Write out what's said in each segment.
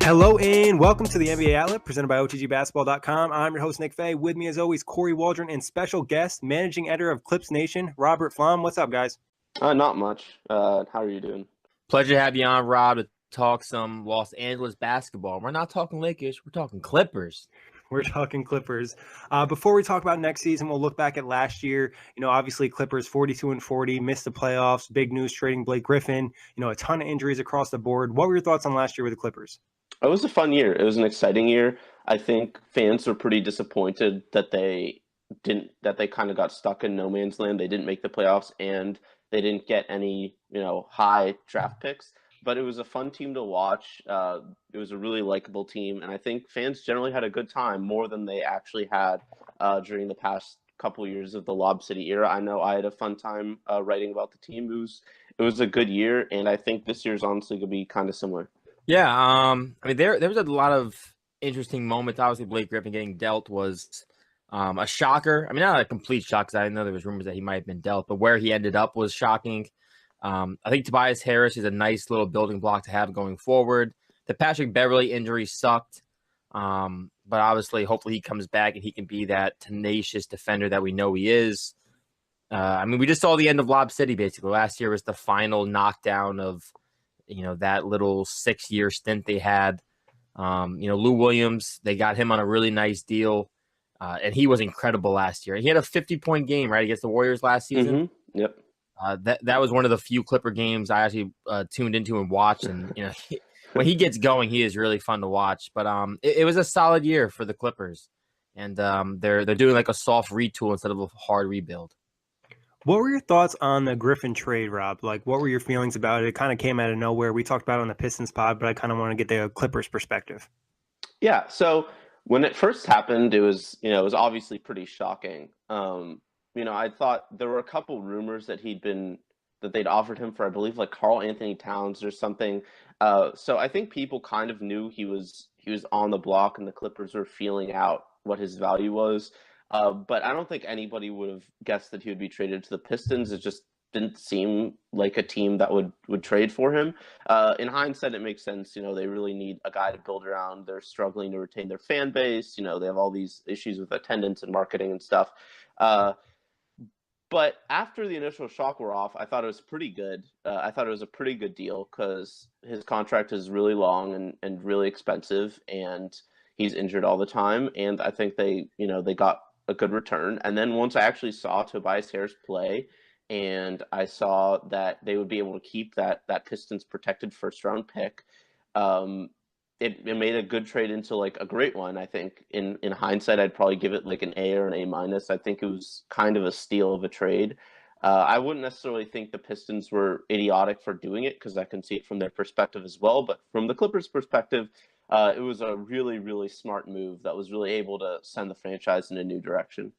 Hello and welcome to the NBA Outlet presented by OTGBasketball.com. I'm your host, Nick Fay. With me, as always, Kory, Waldron, and special guest, managing editor of Clips Nation, Robert Flom. What's up, guys? Not much. How are you doing? Pleasure to have you on, Rob, to talk some Los Angeles basketball. We're not talking Lakers. We're talking Clippers. We're talking Clippers. Before we talk about next season, we'll look back at last year. Obviously Clippers 42-40, missed the playoffs. Big news trading Blake Griffin. A ton of injuries across the board. What were your thoughts on last year with the Clippers? It was a fun year. It was an exciting year. I think fans were pretty disappointed that they kind of got stuck in no man's land. They didn't make the playoffs and they didn't get any, high draft picks. But it was a fun team to watch. It was a really likable team, and I think fans generally had a good time, more than they actually had during the past couple years of the Lob City era. I know I had a fun time writing about the team. It was a good year, and I think this year's honestly going to be kind of similar. Yeah, there was a lot of interesting moments. Obviously, Blake Griffin getting dealt was a shocker. Not a complete shock, because I know there was rumors that he might have been dealt, but where he ended up was shocking. I think Tobias Harris is a nice little building block to have going forward. The Patrick Beverley injury sucked, but obviously, hopefully he comes back and he can be that tenacious defender that we know he is. We just saw the end of Lob City, basically. Last year was the final knockdown of that little 6-year stint they had. Lou Williams, they got him on a really nice deal, and he was incredible last year. He had a 50-point game, right, against the Warriors last season. Mm-hmm. Yep. That was one of the few Clipper games I actually tuned into and watched. And when he gets going, he is really fun to watch. But it was a solid year for the Clippers, and they're doing like a soft retool instead of a hard rebuild. What were your thoughts on the Griffin trade, Rob? Like, what were your feelings about it? It kind of came out of nowhere. We talked about it on the Pistons pod, but I kind of want to get the Clippers perspective. Yeah. So when it first happened, it was obviously pretty shocking. I thought there were a couple rumors that they'd offered him for, I believe, like Karl Anthony Towns or something. So I think people kind of knew he was on the block, and the Clippers were feeling out what his value was. But I don't think anybody would have guessed that he would be traded to the Pistons. It just didn't seem like a team that would trade for him. In hindsight, it makes sense. They really need a guy to build around. They're struggling to retain their fan base. They have all these issues with attendance and marketing and stuff. But after the initial shock wore off, I thought it was pretty good. I thought it was a pretty good deal because his contract is really long and really expensive, and he's injured all the time. And I think they got a good return. And then once I actually saw Tobias Harris play, and I saw that they would be able to keep that Pistons protected first round pick, it made a good trade into like a great one. I think in hindsight, I'd probably give it like an A or an A-. I think it was kind of a steal of a trade. I wouldn't necessarily think the Pistons were idiotic for doing it, because I can see it from their perspective as well. But from the Clippers' perspective, it was a really, really smart move that was really able to send the franchise in a new direction.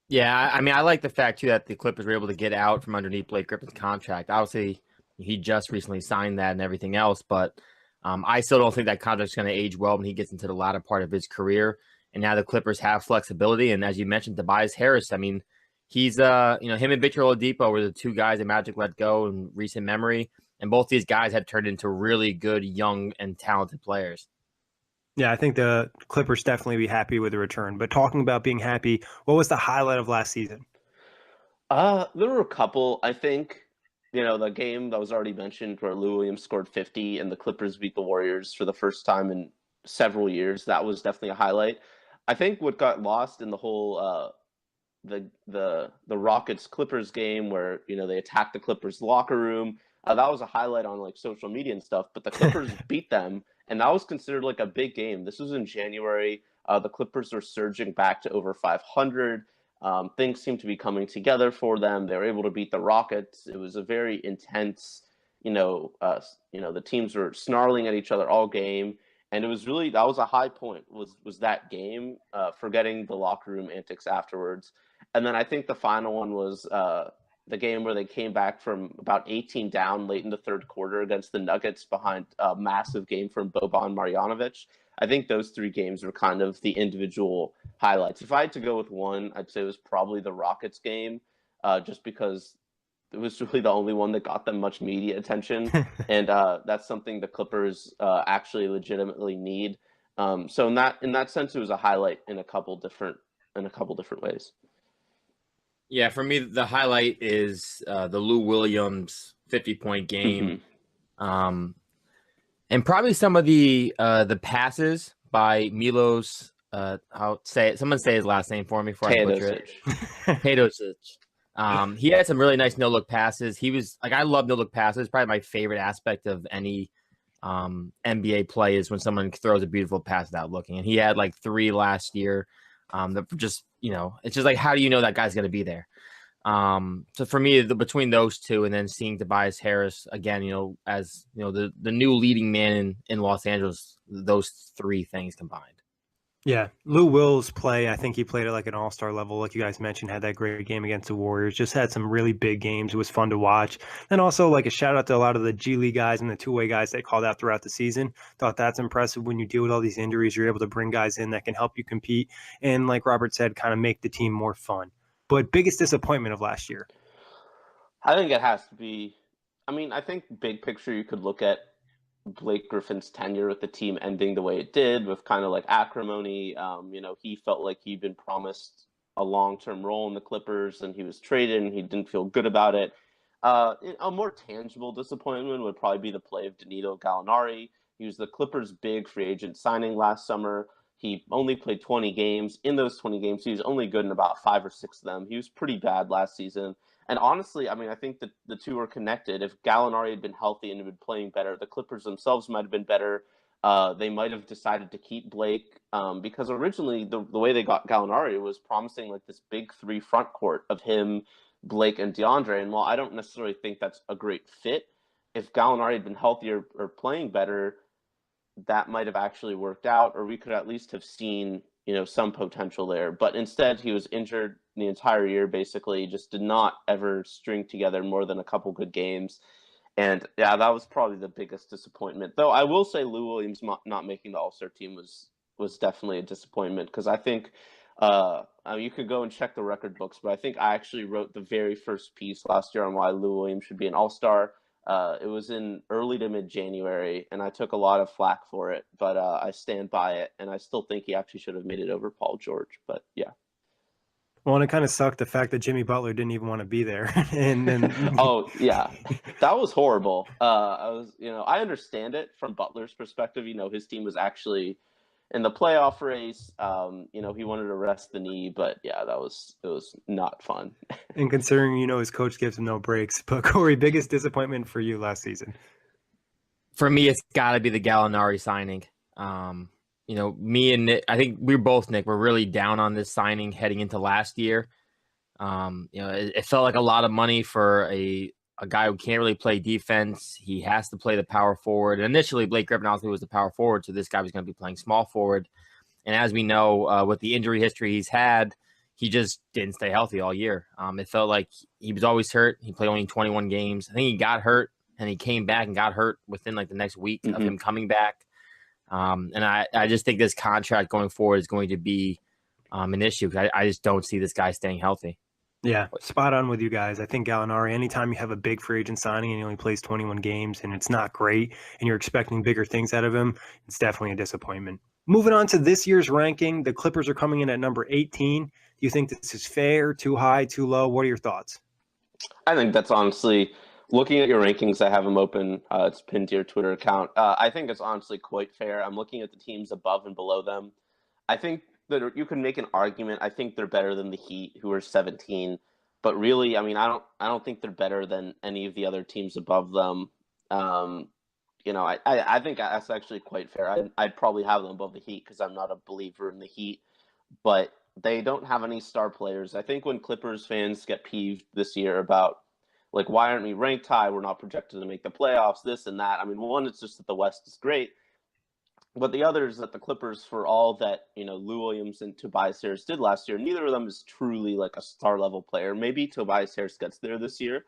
Yeah, I like the fact, too, that the Clippers were able to get out from underneath Blake Griffin's contract. Obviously, he just recently signed that and everything else, but I still don't think that contract's going to age well when he gets into the latter part of his career. And now the Clippers have flexibility. And as you mentioned, Tobias Harris, he's, him and Victor Oladipo were the two guys that Magic let go in recent memory. And both these guys have turned into really good, young, and talented players. Yeah, I think the Clippers definitely be happy with the return. But talking about being happy, what was the highlight of last season? There were a couple. I think, the game that was already mentioned where Lou Williams scored 50 and the Clippers beat the Warriors for the first time in several years. That was definitely a highlight. I think what got lost in the whole the Rockets Clippers game where they attacked the Clippers locker room, that was a highlight on like social media and stuff. But the Clippers beat them, and that was considered like a big game. This was in January. The Clippers are surging back to over 500. Things seem to be coming together for them. They were able to beat the Rockets. It was a very intense, the teams were snarling at each other all game. And it was really, that was a high point, was that game, forgetting the locker room antics afterwards. And then I think the final one was the game where they came back from about 18 down late in the third quarter against the Nuggets behind a massive game from Boban Marjanovic. I think those three games were kind of the individual highlights. If I had to go with one, I'd say it was probably the Rockets game. just because it was really the only one that got them much media attention, and that's something the Clippers actually legitimately need. So in that sense, it was a highlight in a couple different ways. Yeah, for me, the highlight is the Lou Williams 50-point game, and probably some of the passes by Milos. Someone say his last name for me before I butcher it. Teodosic. He had some really nice no-look passes. He was like, I love no-look passes. Probably my favorite aspect of any NBA play is when someone throws a beautiful pass without looking. And he had like 3 last year. That just, it's just like, how do you know that guy's going to be there? So for me, between those two, and then seeing Tobias Harris again, as the new leading man in Los Angeles, those 3 things combined. Yeah, Lou Will's play, I think he played at like an all-star level, like you guys mentioned, had that great game against the Warriors, just had some really big games. It was fun to watch. And also like a shout out to a lot of the G League guys and the two-way guys they called out throughout the season. Thought that's impressive when you deal with all these injuries, you're able to bring guys in that can help you compete. And like Robert said, kind of make the team more fun. But biggest disappointment of last year? I think it has to be, I think big picture you could look at Blake Griffin's tenure with the team ending the way it did, with kind of like acrimony. He felt like he'd been promised a long-term role in the Clippers, and he was traded, and he didn't feel good about it. A more tangible disappointment would probably be the play of Danilo Gallinari. He was the Clippers' big free agent signing last summer. He only played 20 games. In those 20 games, he was only good in about 5 or 6 of them. He was pretty bad last season. And honestly, I think that the two are connected. If Gallinari had been healthy and had been playing better, the Clippers themselves might have been better. They might have decided to keep Blake because originally the way they got Gallinari was promising like this big 3 front court of him, Blake, and DeAndre. And while I don't necessarily think that's a great fit, if Gallinari had been healthier or playing better, that might have actually worked out, or we could at least have seen, some potential there. But instead, he was injured the entire year, basically, just did not ever string together more than a couple good games. And yeah, that was probably the biggest disappointment. Though I will say Lou Williams not making the All-Star team was definitely a disappointment, because I think you could go and check the record books, but I think I actually wrote the very first piece last year on why Lou Williams should be an All-Star. It was in early to mid-January, and I took a lot of flack for it, but I stand by it, and I still think he actually should have made it over Paul George. But yeah. Well, and it kind of sucked the fact that Jimmy Butler didn't even want to be there. And then Oh yeah, that was horrible. I understand it from Butler's perspective. His team was actually in the playoff race. He wanted to rest the knee, but yeah, it was not fun. And considering, his coach gives him no breaks. But Kory, biggest disappointment for you last season? For me, it's got to be the Gallinari signing. Me and Nick, I think Nick, we're really down on this signing heading into last year. It felt like a lot of money for a guy who can't really play defense. He has to play the power forward. And initially, Blake Griffin obviously was the power forward, so this guy was going to be playing small forward. And as we know, with the injury history he's had, he just didn't stay healthy all year. It felt like he was always hurt. He played only 21 games. I think he got hurt, and he came back and got hurt within like the next week of him coming back. And I just think this contract going forward is going to be an issue, because I just don't see this guy staying healthy. Yeah, spot on with you guys. I think Gallinari, anytime you have a big free agent signing and he only plays 21 games and it's not great and you're expecting bigger things out of him, it's definitely a disappointment. Moving on to this year's ranking, the Clippers are coming in at number 18. Do you think this is fair, too high, too low? What are your thoughts? I think that's honestly, looking at your rankings, I have them open. It's pinned to your Twitter account. I think it's honestly quite fair. I'm looking at the teams above and below them. I think that you can make an argument. I think they're better than the Heat, who are 17. But really, I don't think they're better than any of the other teams above them. I think that's actually quite fair. I'd probably have them above the Heat because I'm not a believer in the Heat. But they don't have any star players. I think when Clippers fans get peeved this year about, like, why aren't we ranked high? We're not projected to make the playoffs, this and that. One, it's just that the West is great. But the other is that the Clippers, for all that, Lou Williams and Tobias Harris did last year, neither of them is truly like a star-level player. Maybe Tobias Harris gets there this year,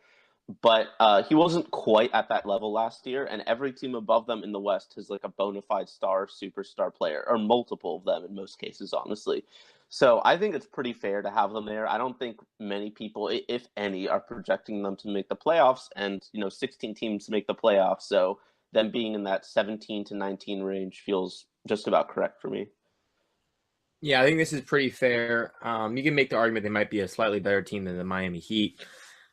but he wasn't quite at that level last year, and every team above them in the West has like a bona fide star, superstar player, or multiple of them in most cases, honestly. So I think it's pretty fair to have them there. I don't think many people, if any, are projecting them to make the playoffs, and 16 teams make the playoffs. So them being in that 17 to 19 range feels just about correct for me. Yeah, I think this is pretty fair. You can make the argument they might be a slightly better team than the Miami Heat.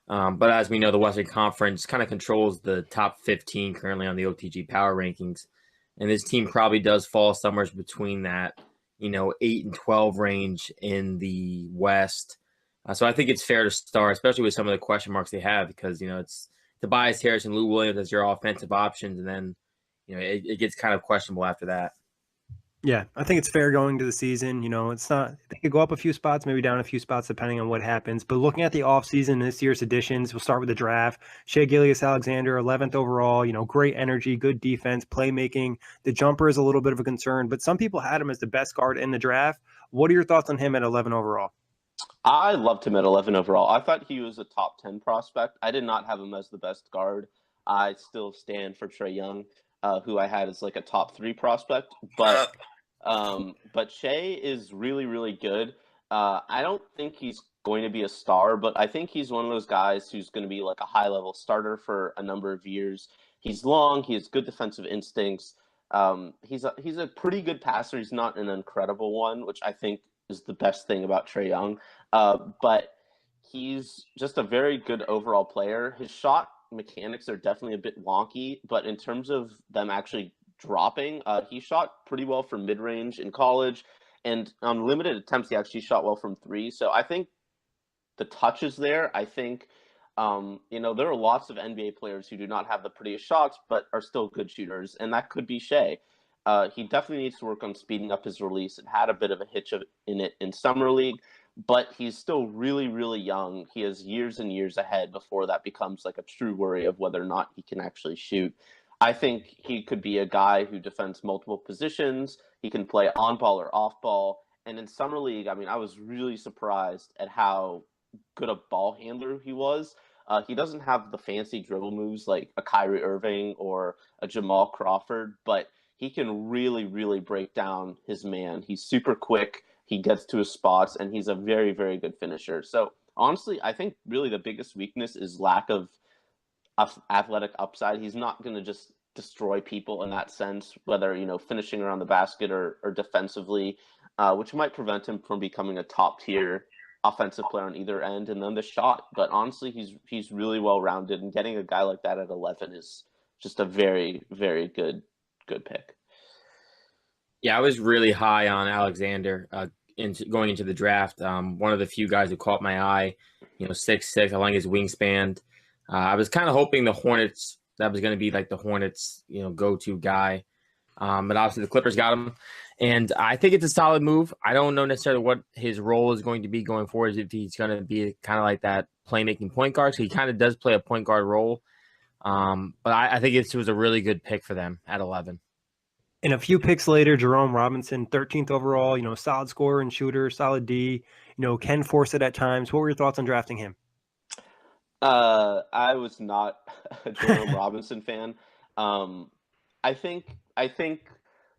But as we know, the Western Conference kind of controls the top 15 currently on the OTG power rankings. And this team probably does fall somewhere between that, 8 and 12 range in the West. So I think it's fair to start, especially with some of the question marks they have, because, it's Tobias Harris and Lou Williams as your offensive options. And then, it gets kind of questionable after that. Yeah, I think it's fair going to the season. It's not, they could go up a few spots, maybe down a few spots, depending on what happens. But looking at the offseason, this year's additions, we'll start with the draft. Shea Gilgeous-Alexander, 11th overall, great energy, good defense, playmaking. The jumper is a little bit of a concern, but some people had him as the best guard in the draft. What are your thoughts on him at 11 overall? I loved him at 11 overall. I thought he was a top 10 prospect. I did not have him as the best guard. I still stand for Trae Young, who I had as like a top 3 prospect. But Shea is really, really good. I don't think he's going to be a star, but I think he's one of those guys who's going to be like a high-level starter for a number of years. He's long. He has good defensive instincts. He's a pretty good passer. He's not an incredible one, which I think is the best thing about Trae Young. But he's just a very good overall player. His shot mechanics are definitely a bit wonky, but in terms of them actually dropping, he shot pretty well from mid-range in college, and on limited attempts, he actually shot well from 3. So I think the touch is there. I think, there are lots of NBA players who do not have the prettiest shots, but are still good shooters, and that could be Shea. He definitely needs to work on speeding up his release. It had a bit of a hitch in it in Summer League, but he's still really, really young. He has years and years ahead before that becomes like a true worry of whether or not he can actually shoot. I think he could be a guy who defends multiple positions. He can play on ball or off ball. And in Summer League, I was really surprised at how good a ball handler he was. He doesn't have the fancy dribble moves like a Kyrie Irving or a Jamal Crawford, but he can really, really break down his man. He's super quick. He gets to his spots, and he's a very, very good finisher. So honestly, I think really the biggest weakness is lack of athletic upside. He's not going to just destroy people in that sense, whether, finishing around the basket or defensively, which might prevent him from becoming a top tier offensive player on either end. And then the shot. But honestly, he's really well rounded, and getting a guy like that at 11 is just a very, very good pick. Yeah, I was really high on Alexander going into the draft. One of the few guys who caught my eye, 6'6". I like his wingspan. I was kind of hoping the Hornets, that was going to be like the Hornets, go-to guy. But obviously the Clippers got him. And I think it's a solid move. I don't know necessarily what his role is going to be going forward, if he's going to be kind of like that playmaking point guard. So he kind of does play a point guard role. But I think it was a really good pick for them at 11. And a few picks later, Jerome Robinson, 13th overall, solid scorer and shooter, solid D, can force it at times. What were your thoughts on drafting him? I was not a Jerome Robinson fan. I think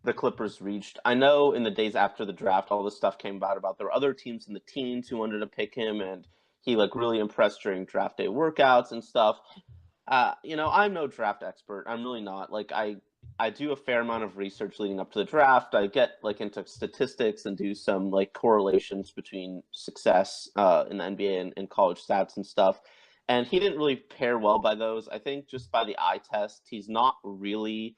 the Clippers reached. I know in the days after the draft, all this stuff came about there were other teams in the teens who wanted to pick him, and he really impressed during draft day workouts and stuff. I'm no draft expert. I'm really not. I do a fair amount of research leading up to the draft. I get into statistics and do some correlations between success in the NBA and college stats and stuff. And he didn't really pair well by those. I think just by the eye test, he's not really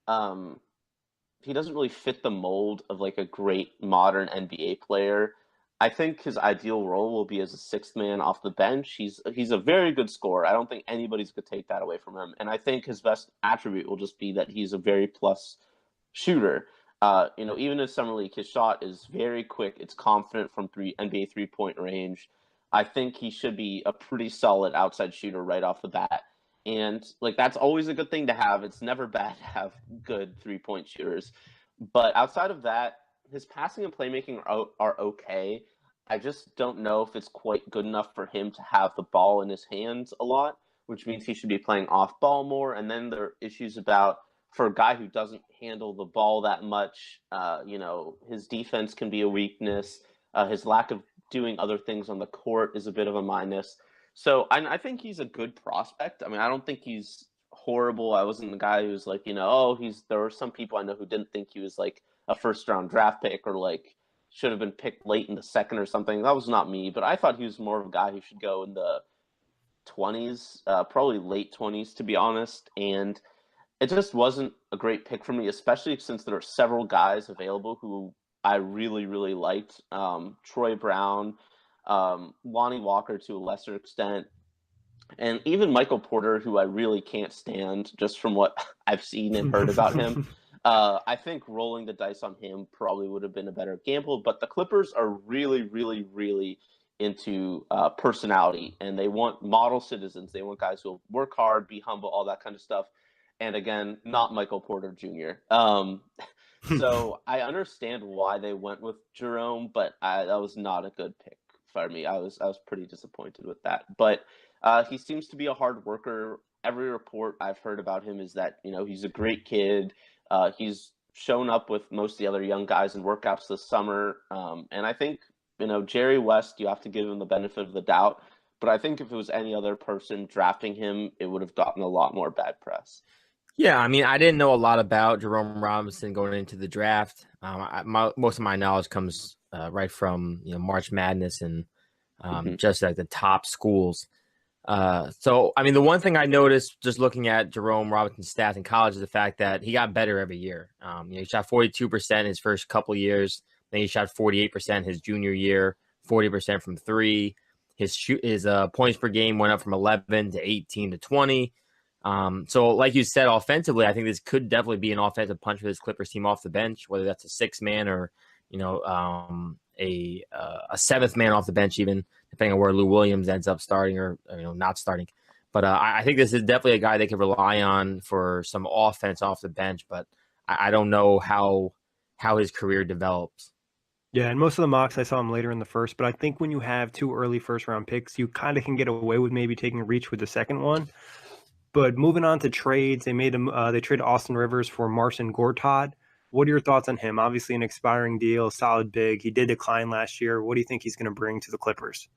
he doesn't really fit the mold of a great modern NBA player. I think his ideal role will be as a sixth man off the bench. He's a very good scorer. I don't think anybody's going to take that away from him. And I think his best attribute will just be that he's a very plus shooter. Even in Summer League, his shot is very quick. It's confident from NBA 3-point range. I think he should be a pretty solid outside shooter right off the bat. And that's always a good thing to have. It's never bad to have good 3-point shooters. But outside of that, his passing and playmaking are okay. I just don't know if it's quite good enough for him to have the ball in his hands a lot, which means he should be playing off ball more. And then there are issues about for a guy who doesn't handle the ball that much, his defense can be a weakness. His lack of doing other things on the court is a bit of a minus. So I think he's a good prospect. I mean, I don't think he's horrible. I wasn't the guy who's like, there were some people I know who didn't think he was like a first round draft pick or like should have been picked late in the second or something. That was not me, but I thought he was more of a guy who should go in the 20s, probably late 20s, to be honest. And it just wasn't a great pick for me, especially since there are several guys available who I really, really liked. Troy Brown, Lonnie Walker to a lesser extent, and even Michael Porter, who I really can't stand just from what I've seen and heard about him. I think rolling the dice on him probably would have been a better gamble, but the Clippers are really, really, really into personality, and they want model citizens. They want guys who will work hard, be humble, all that kind of stuff. And again, not Michael Porter Jr. So I understand why they went with Jerome, but that was not a good pick for me. I was pretty disappointed with that. But he seems to be a hard worker. Every report I've heard about him is that, he's a great kid. He's shown up with most of the other young guys in workouts this summer. And I think, Jerry West, you have to give him the benefit of the doubt. But I think if it was any other person drafting him, it would have gotten a lot more bad press. Yeah, I mean, I didn't know a lot about Jerome Robinson going into the draft. Most of my knowledge comes right from March Madness and just like the top schools. So, I mean, the one thing I noticed just looking at Jerome Robinson's stats in college is the fact that he got better every year. He shot 42% his first couple years. Then he shot 48% his junior year, 40% from three. His points per game went up from 11 to 18 to 20. So like you said, offensively, I think this could definitely be an offensive punch for this Clippers team off the bench, whether that's a 6-man or, a 7th man off the bench, even depending on where Lou Williams ends up starting or not starting. But I think this is definitely a guy they could rely on for some offense off the bench, but I don't know how his career develops. Yeah, and most of the mocks I saw him later in the first, but I think when you have 2 early first-round picks, you kind of can get away with maybe taking a reach with the second one. But moving on to trades, they traded Austin Rivers for Marcin Gortat. What are your thoughts on him? Obviously an expiring deal, solid big. He did decline last year. What do you think he's going to bring to the Clippers?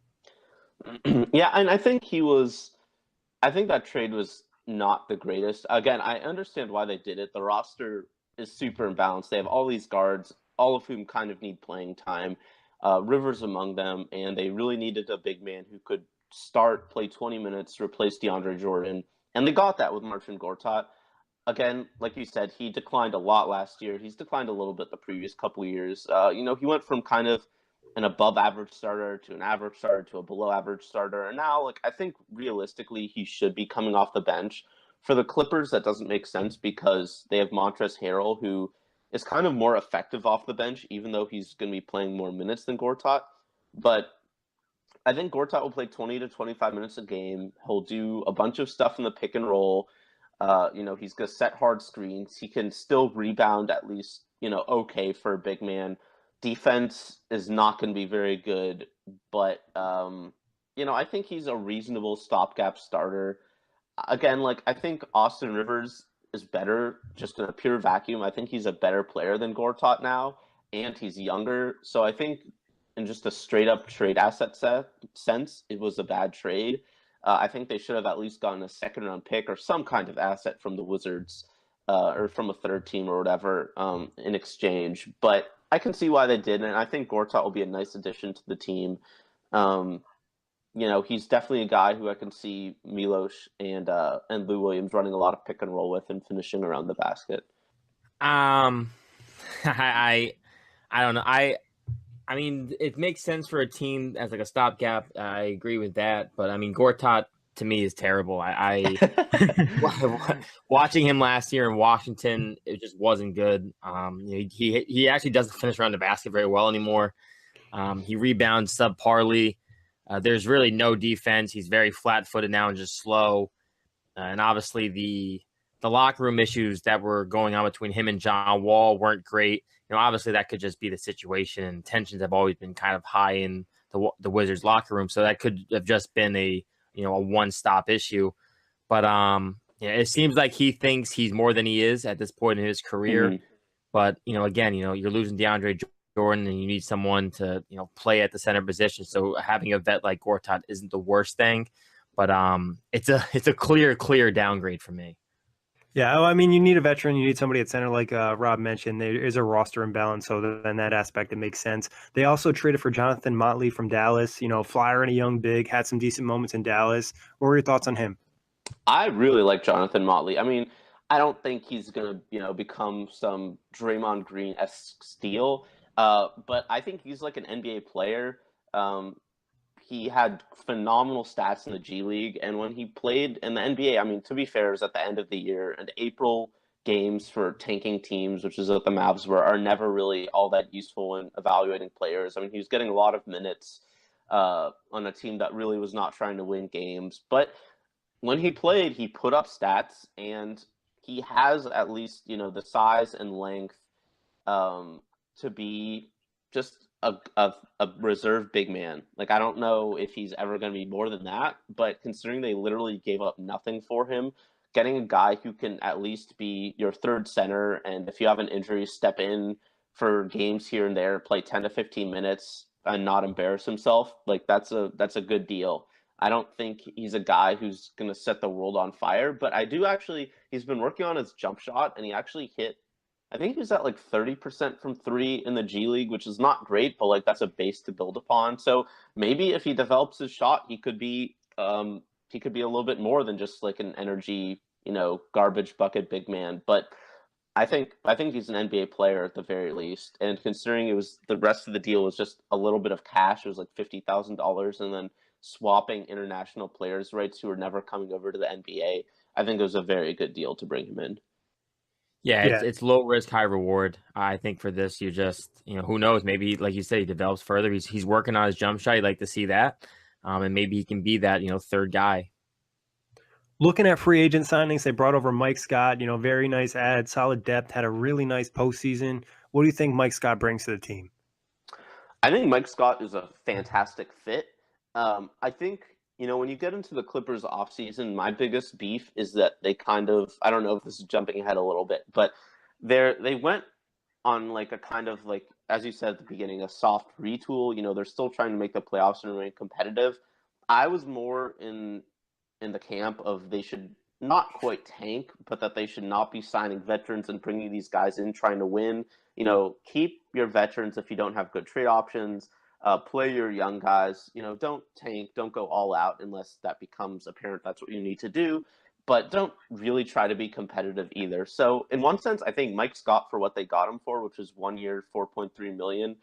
Yeah, and I think that trade was not the greatest. Again, I understand why they did it. The roster is super imbalanced. They have all these guards, all of whom kind of need playing time. Rivers among them, and they really needed a big man who could start, play 20 minutes, replace DeAndre Jordan. And they got that with Marcin Gortat. Again, like you said, he declined a lot last year. He's declined a little bit the previous couple of years. He went from kind of an above-average starter to an average starter to a below-average starter. And now, I think realistically he should be coming off the bench. For the Clippers, that doesn't make sense because they have Montrezl Harrell, who is kind of more effective off the bench, even though he's going to be playing more minutes than Gortat. But I think Gortat will play 20 to 25 minutes a game. He'll do a bunch of stuff in the pick and roll. He's going to set hard screens. He can still rebound at least, okay for a big man. Defense is not going to be very good, but, I think he's a reasonable stopgap starter. Again, I think Austin Rivers is better just in a pure vacuum. I think he's a better player than Gortat now, and he's younger. So I think in just a straight-up trade asset sense, it was a bad trade. I think they should have at least gotten a 2nd-round pick or some kind of asset from the Wizards or from a third team or whatever in exchange. But I can see why they did, and I think Gortat will be a nice addition to the team. He's definitely a guy who I can see Milos and Lou Williams running a lot of pick and roll with and finishing around the basket. I don't know. I mean, it makes sense for a team as a stopgap. I agree with that, but I mean, Gortat to me is terrible. I watching him last year in Washington, it just wasn't good. He actually doesn't finish around the basket very well anymore. He rebounds subparly. There's really no defense. He's very flat-footed now and just slow. And obviously the locker room issues that were going on between him and John Wall weren't great. Obviously that could just be the situation, and tensions have always been kind of high in the Wizards locker room. So that could have just been a one-stop issue. But Yeah, it seems like he thinks he's more than he is at this point in his career. Mhm. But, again, you're losing DeAndre Jordan and you need someone to, play at the center position. So having a vet like Gortat isn't the worst thing. But it's a clear downgrade for me. Yeah, well, I mean, you need a veteran. You need somebody at center, like Rob mentioned. There is a roster imbalance, so in that aspect, it makes sense. They also traded for Jonathan Motley from Dallas. Flyer and a young big, had some decent moments in Dallas. What were your thoughts on him? I really like Jonathan Motley. I mean, I don't think he's gonna, become some Draymond Green-esque steal, but I think he's like an NBA player. Um, he had phenomenal stats in the G League, and when he played in the NBA, I mean, to be fair, it was at the end of the year, and April games for tanking teams, which is what the Mavs were, are never really all that useful in evaluating players. I mean, he was getting a lot of minutes on a team that really was not trying to win games, but when he played, he put up stats, and he has at least the size and length to be just a reserve big man. Like, I don't know if he's ever going to be more than that, but considering they literally gave up nothing for him, getting a guy who can at least be your third center, and if you have an injury, step in for games here and there, play 10 to 15 minutes and not embarrass himself, like that's a good deal. I don't think he's a guy who's going to set the world on fire, but I do actually, he's been working on his jump shot, and he actually hit, I think he was at like 30% from three in the G League, which is not great, but like that's a base to build upon. So maybe if he develops his shot, he could be a little bit more than just like an energy, garbage bucket big man. But I think he's an NBA player at the very least. And considering it was the rest of the deal was just a little bit of cash, it was like $50,000, and then swapping international players' rights who are never coming over to the NBA. I think it was a very good deal to bring him in. Yeah, Yeah, it's low risk, high reward. I think for this, you just, who knows? Maybe, like you said, he develops further. He's working on his jump shot. You'd like to see that. And maybe he can be that, third guy. looking at free agent signings, they brought over Mike Scott. Very nice ad, solid depth, had a really nice postseason. What do you think Mike Scott brings to the team? I think Mike Scott is a fantastic fit. I think, when you get into the Clippers offseason, my biggest beef is that they kind of, I don't know if this is jumping ahead a little bit, but they went on like a kind of like, as you said at the beginning, a soft retool. They're still trying to make the playoffs and remain competitive. I was more in the camp of they should not quite tank, but that they should not be signing veterans and bringing these guys in trying to win. Keep your veterans if you don't have good trade options. Play your young guys. Don't tank. Don't go all out unless that becomes apparent that's what you need to do. But don't really try to be competitive either. So in one sense, I think Mike Scott, for what they got him for, which was 1 year, $4.3 million.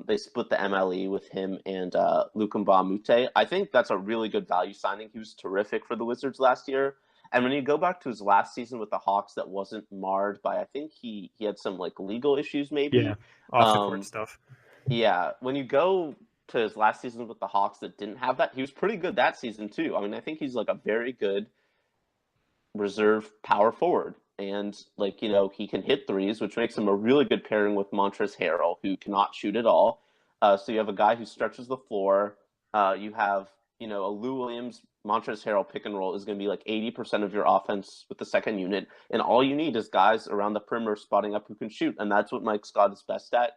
They split the MLE with him and Luka Mbamute. I think that's a really good value signing. He was terrific for the Wizards last year. And when you go back to his last season with the Hawks, that wasn't marred by, I think he had some like legal issues Yeah, maybe. off the court stuff. Yeah, when you go to his last season with the Hawks that didn't have that, he was pretty good that season too. I mean, I think he's like a very good reserve power forward. And like, he can hit threes, which makes him a really good pairing with Montrezl Harrell, who cannot shoot at all. So you have a guy who stretches the floor. You have, a Lou Williams, Montrezl Harrell pick and roll is going to be like 80% of your offense with the second unit. And all you need is guys around the perimeter spotting up who can shoot. And that's what Mike Scott is best at.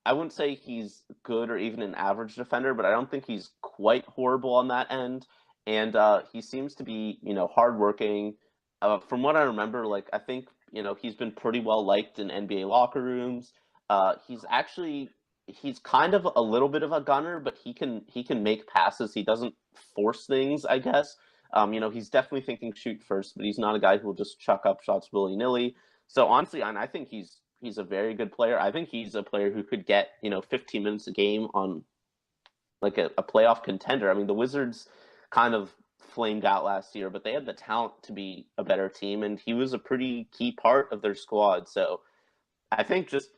I wouldn't say he's good or even an average defender, but I don't think he's quite horrible on that end. And he seems to be, hardworking. From what I remember, like I think he's been pretty well liked in NBA locker rooms. He's kind of a little bit of a gunner, but he can make passes. He doesn't force things, I guess. He's definitely thinking shoot first, but he's not a guy who will just chuck up shots willy nilly. So honestly, and I think he's a very good player. I think he's a player who could get 15 minutes a game on like a playoff contender. I mean, the Wizards kind of flamed out last year, but they had the talent to be a better team, and he was a pretty key part of their squad. So I think just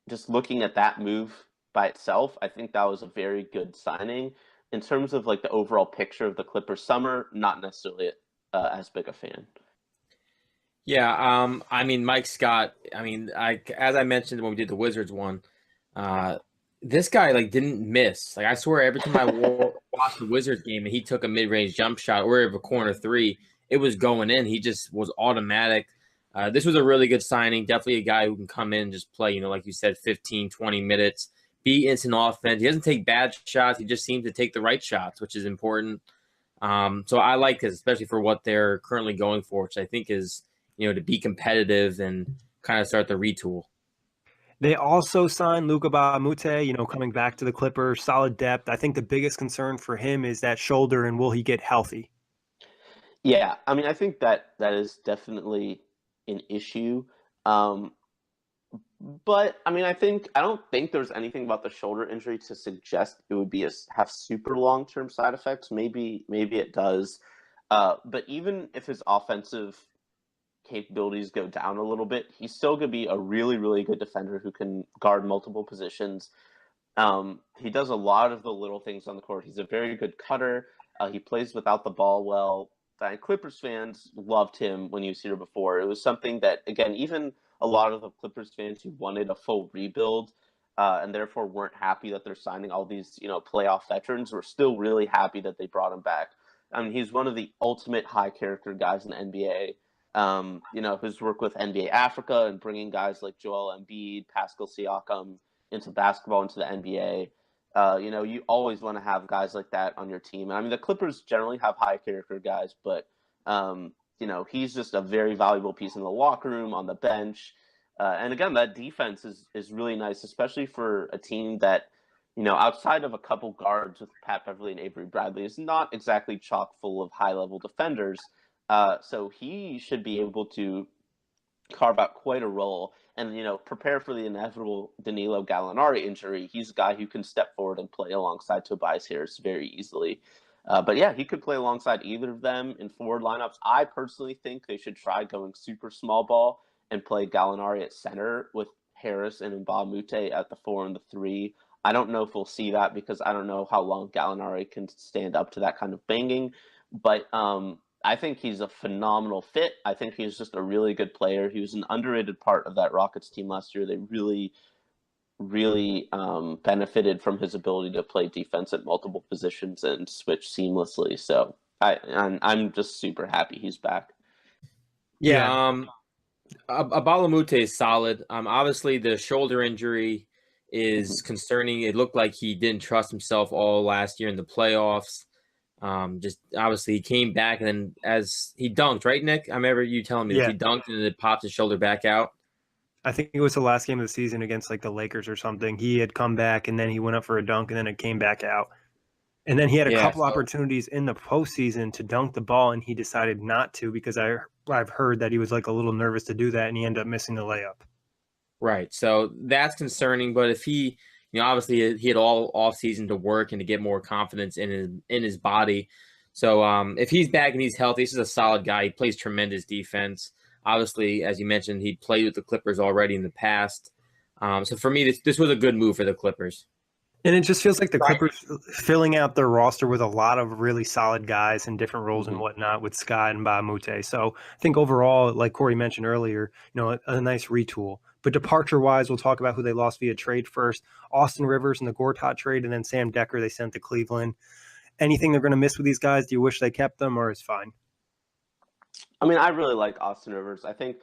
just looking at that move by itself, I think that was a very good signing. In terms of like the overall picture of the Clippers summer, not necessarily as big a fan. Yeah, I mean, Mike Scott, as I mentioned when we did the Wizards one, this guy like didn't miss. Like I swear every time I watched the Wizards game and he took a mid-range jump shot or a corner three, it was going in. He just was automatic. This was a really good signing. Definitely a guy who can come in and just play, like you said, 15, 20 minutes, be instant offense. He doesn't take bad shots. He just seems to take the right shots, which is important. So I like this, especially for what they're currently going for, which I think is, to be competitive and kind of start the retool. They also signed Luka Baamute, coming back to the Clippers, solid depth. I think the biggest concern for him is that shoulder and will he get healthy? Yeah, I mean, I think that is definitely an issue. But I mean, I don't think there's anything about the shoulder injury to suggest it would have super long-term side effects. Maybe it does. But even if his offensive capabilities go down a little bit, he's still going to be a really, really good defender who can guard multiple positions. He does a lot of the little things on the court. He's a very good cutter. He plays without the ball well. Clippers fans loved him when he was here before. It was something that, again, even a lot of the Clippers fans who wanted a full rebuild and therefore weren't happy that they're signing all these, playoff veterans were still really happy that they brought him back. I mean, he's one of the ultimate high character guys in the NBA. His work with NBA Africa and bringing guys like Joel Embiid, Pascal Siakam into basketball, into the NBA. You always want to have guys like that on your team. I mean, the Clippers generally have high character guys, but he's just a very valuable piece in the locker room, on the bench. And again, that defense is really nice, especially for a team that, outside of a couple guards with Pat Beverly and Avery Bradley, is not exactly chock full of high-level defenders. So he should be able to carve out quite a role and, prepare for the inevitable Danilo Gallinari injury. He's a guy who can step forward and play alongside Tobias Harris very easily. But yeah, he could play alongside either of them in forward lineups. I personally think they should try going super small ball and play Gallinari at center with Harris and Mbamute at the 4 and the 3. I don't know if we'll see that because I don't know how long Gallinari can stand up to that kind of banging. But I think he's a phenomenal fit. I think he's just a really good player. He was an underrated part of that Rockets team last year. They really benefited from his ability to play defense at multiple positions and switch seamlessly. So I'm just super happy he's back. Yeah. Abalamute is solid. Obviously the shoulder injury is concerning. It looked like he didn't trust himself all last year in the playoffs. Just obviously he came back and then as he dunked, right, Nick? I remember you telling me that he dunked and then it popped his shoulder back out. I think it was the last game of the season against like the Lakers or something. He had come back and then he went up for a dunk and then it came back out. And then he had a couple opportunities in the postseason to dunk the ball and he decided not to because I've heard that he was like a little nervous to do that and he ended up missing the layup. Right. So that's concerning. But if he, obviously he had all off season to work and to get more confidence in his body. So if he's back and he's healthy, this is a solid guy. He plays tremendous defense. Obviously, as you mentioned, he played with the Clippers already in the past. So for me, this was a good move for the Clippers. And it just feels like the Clippers filling out their roster with a lot of really solid guys in different roles and whatnot with Scott and Baamute. So I think overall, like Kory mentioned earlier, a nice retool. But departure-wise, we'll talk about who they lost via trade first. Austin Rivers in the Gortat trade, and then Sam Dekker they sent to Cleveland. Anything they're going to miss with these guys? Do you wish they kept them, or is fine? I mean, I really like Austin Rivers. I think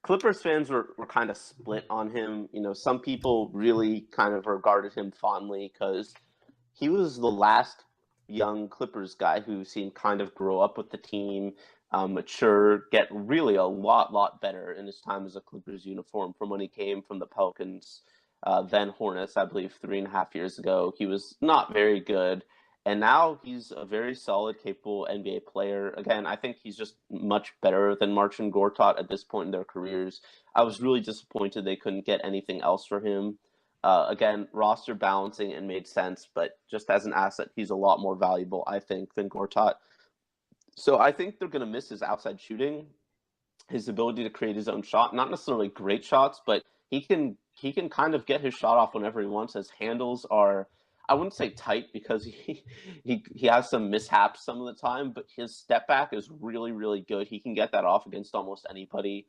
Clippers fans were kind of split on him. Some people really kind of regarded him fondly because he was the last young Clippers guy who seemed kind of grow up with the team, mature, get really a lot better in his time as a Clippers uniform from when he came from the Pelicans, then Hornets, I believe 3.5 years ago. He was not very good. And now he's a very solid, capable NBA player. Again, I think he's just much better than Marcin Gortat at this point in their careers. I was really disappointed they couldn't get anything else for him. Again, roster balancing and made sense, but just as an asset, he's a lot more valuable, I think, than Gortat. So I think they're going to miss his outside shooting, his ability to create his own shot. Not necessarily great shots, but he can kind of get his shot off whenever he wants. His handles are, I wouldn't say tight because he has some mishaps some of the time, but his step back is really, really good. He can get that off against almost anybody.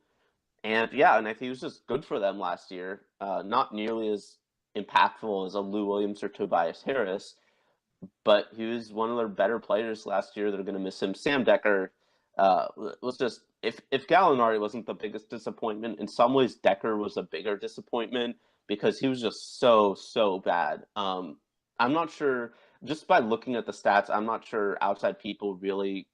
And yeah, and I think he was just good for them last year. Not nearly as impactful as a Lou Williams or Tobias Harris, but he was one of their better players last year. They're going to miss him. Sam Decker was just if Gallinari wasn't the biggest disappointment, in some ways Decker was a bigger disappointment because he was just so bad. I'm not sure, just by looking at the stats, I'm not sure outside people really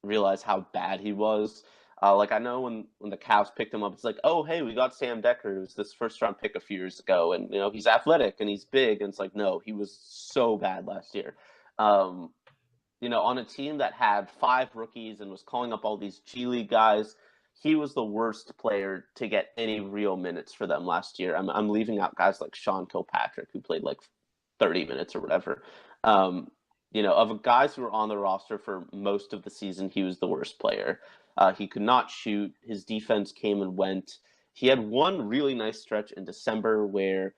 realize how bad he was. Like I know when the Cavs picked him up, it's like, oh hey, we got Sam Decker, who's this first round pick a few years ago, and he's athletic and he's big, and it's like no, he was so bad last year. Um, on a team that had 5 rookies and was calling up all these G League guys, he was the worst player to get any real minutes for them last year. I'm leaving out guys like Sean Kilpatrick, who played like 30 minutes or whatever. Of the guys who were on the roster for most of the season, he was the worst player. He could not shoot. His defense came and went. He had one really nice stretch in December where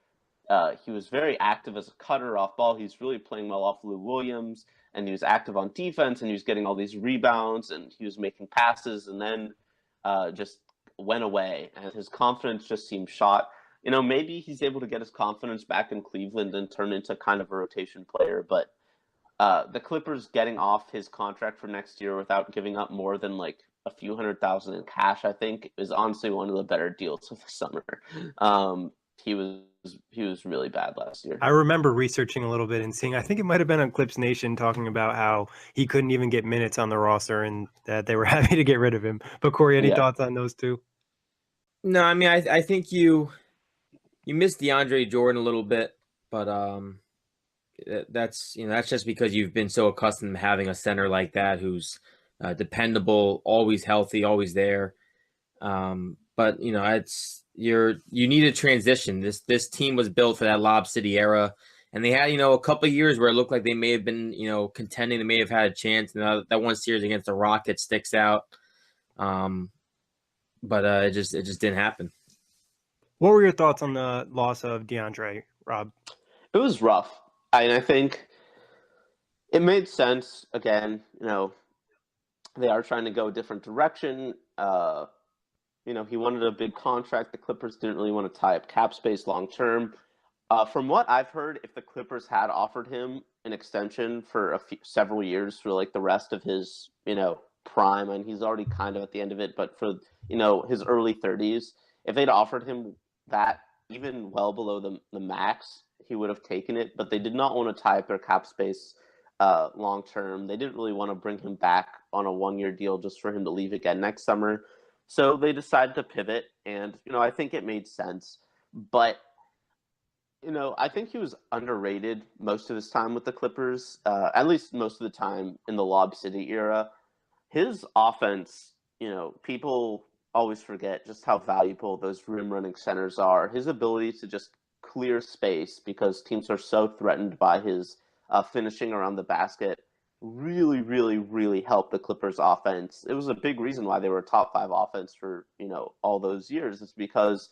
he was very active as a cutter off ball. He's really playing well off Lou Williams, and he was active on defense, and he was getting all these rebounds, and he was making passes, and then just went away, and his confidence just seemed shot. Maybe he's able to get his confidence back in Cleveland and turn into kind of a rotation player, but the Clippers getting off his contract for next year without giving up more than like a few $100,000 in cash, I think, is honestly one of the better deals of the summer. He was really bad last year. I remember researching a little bit and seeing, I think it might have been on Clips Nation, talking about how he couldn't even get minutes on the roster and that they were happy to get rid of him. But Kory, any thoughts on those two? No, I mean, I think you missed DeAndre Jordan a little bit, but that's just because you've been so accustomed to having a center like that who's dependable, always healthy, always there. But you need a transition. This team was built for that Lob City era, and they had a couple of years where it looked like they may have been contending, they may have had a chance. And that one series against the Rockets sticks out, but it just didn't happen. What were your thoughts on the loss of DeAndre, Rob? It was rough. I think it made sense. Again, they are trying to go a different direction. He wanted a big contract. The Clippers didn't really want to tie up cap space long term. From what I've heard, if the Clippers had offered him an extension for several years for like the rest of his, prime, and he's already kind of at the end of it, but for, his early 30s, if they'd offered him that even well below the max, he would have taken it. But they did not want to tie up their cap space long term. They didn't really want to bring him back on a 1-year deal just for him to leave again next summer. So they decided to pivot, and I think it made sense. But I think he was underrated most of his time with the Clippers, at least most of the time in the Lob City era. His offense, people always forget just how valuable those rim-running centers are. His ability to just clear space because teams are so threatened by his finishing around the basket really, really, really helped the Clippers offense. It was a big reason why they were a top 5 offense for, all those years. It's because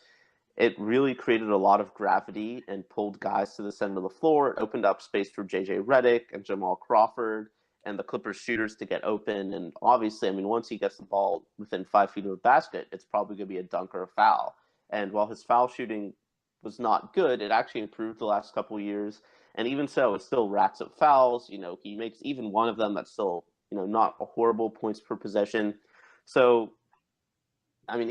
it really created a lot of gravity and pulled guys to the center of the floor. It opened up space for JJ Redick and Jamal Crawford and the Clippers shooters to get open. And obviously, once he gets the ball within 5 feet of the basket, it's probably going to be a dunk or a foul. And while his foul shooting was not good, it actually improved the last couple of years. And even so, it still racks up fouls. He makes even one of them that's still, not a horrible points per possession. So,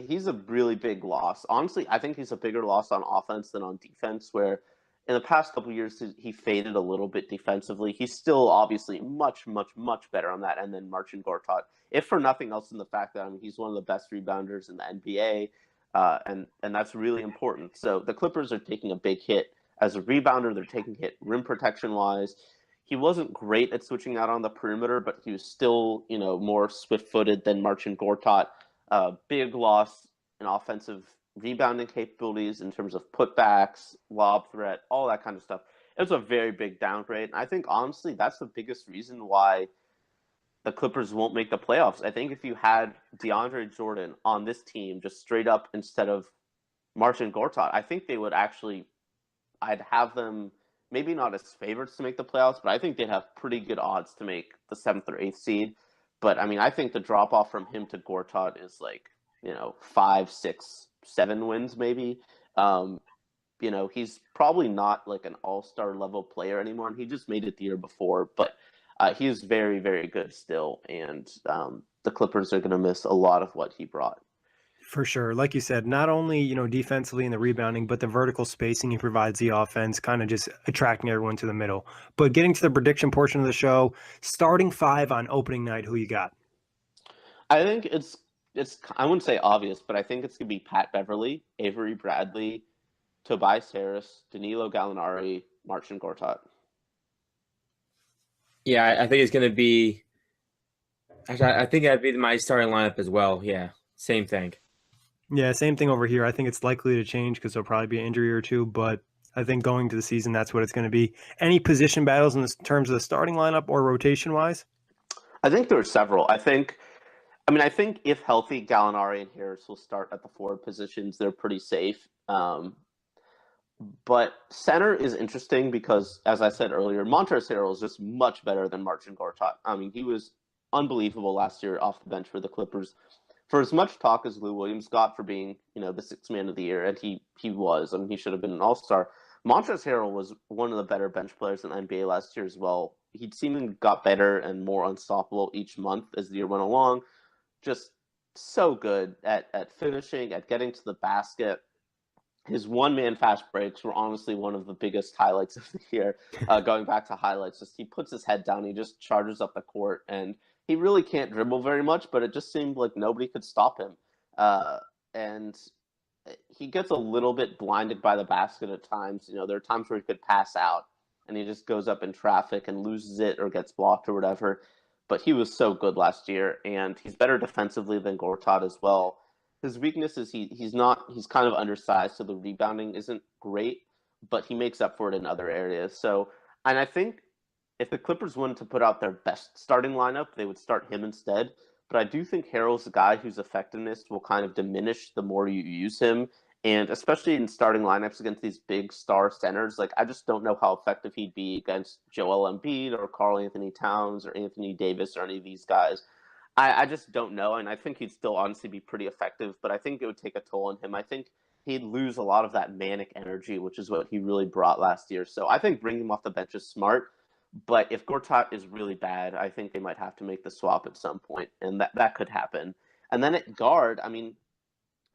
he's a really big loss. Honestly, I think he's a bigger loss on offense than on defense, where in the past couple of years, he faded a little bit defensively. He's still obviously much, much, much better on that end than Marcin Gortat, if for nothing else in the fact that he's one of the best rebounders in the NBA, and that's really important. So the Clippers are taking a big hit as a rebounder. They're taking a hit rim protection-wise. He wasn't great at switching out on the perimeter, but he was still, more swift-footed than Marcin Gortat. Big loss in offensive rebounding capabilities in terms of putbacks, lob threat, all that kind of stuff. It was a very big downgrade. And I think, honestly, that's the biggest reason why the Clippers won't make the playoffs. I think if you had DeAndre Jordan on this team just straight up instead of Marcin Gortat, I think they would actually – I'd have them maybe not as favorites to make the playoffs, but I think they'd have pretty good odds to make the 7th or 8th seed. But, I think the drop-off from him to Gortat is 5, 6, 7 wins maybe. he's probably not like an all-star level player anymore, and he just made it the year before, but he is very, very good still, and the Clippers are going to miss a lot of what he brought. For sure. Like you said, not only, defensively in the rebounding, but the vertical spacing he provides the offense, kind of just attracting everyone to the middle. But getting to the prediction portion of the show, starting five on opening night, who you got? I think it's I wouldn't say obvious, but I think it's going to be Pat Beverly, Avery Bradley, Tobias Harris, Danilo Gallinari, Marcin Gortat. Yeah, I think it's going to be. Actually, I think that'd be my starting lineup as well. Yeah, same thing. Yeah, same thing over here. I think it's likely to change because there'll probably be an injury or two, but I think going to the season, that's what it's going to be. Any position battles in terms of the starting lineup or rotation wise? I think there are several. I think if healthy, Gallinari and Harris will start at the forward positions. They're pretty safe. But center is interesting because, as I said earlier, Montrezl Harrell is just much better than Marcin Gortat. I mean, he was unbelievable last year off the bench for the Clippers. For as much talk as Lou Williams got for being, the sixth man of the year, and he was. I mean, he should have been an all-star. Montrezl Harrell was one of the better bench players in the NBA last year as well. He seemingly got better and more unstoppable each month as the year went along. Just so good at finishing, at getting to the basket. His one-man fast breaks were honestly one of the biggest highlights of the year. Going back to highlights, just he puts his head down, he just charges up the court, and he really can't dribble very much, but it just seemed like nobody could stop him. And he gets a little bit blinded by the basket at times. There are times where he could pass out, and he just goes up in traffic and loses it or gets blocked or whatever. But he was so good last year, and he's better defensively than Gortat as well. His weakness is he's kind of undersized, so the rebounding isn't great, but he makes up for it in other areas. So, and I think if the Clippers wanted to put out their best starting lineup, they would start him instead. But I do think Harrell's a guy whose effectiveness will kind of diminish the more you use him. And especially in starting lineups against these big star centers, like I just don't know how effective he'd be against Joel Embiid or Karl Anthony Towns or Anthony Davis or any of these guys. I just don't know, and I think he'd still honestly be pretty effective, but I think it would take a toll on him. I think he'd lose a lot of that manic energy, which is what he really brought last year. So I think bringing him off the bench is smart, but if Gortat is really bad, I think they might have to make the swap at some point, and that could happen. And then at guard, I mean,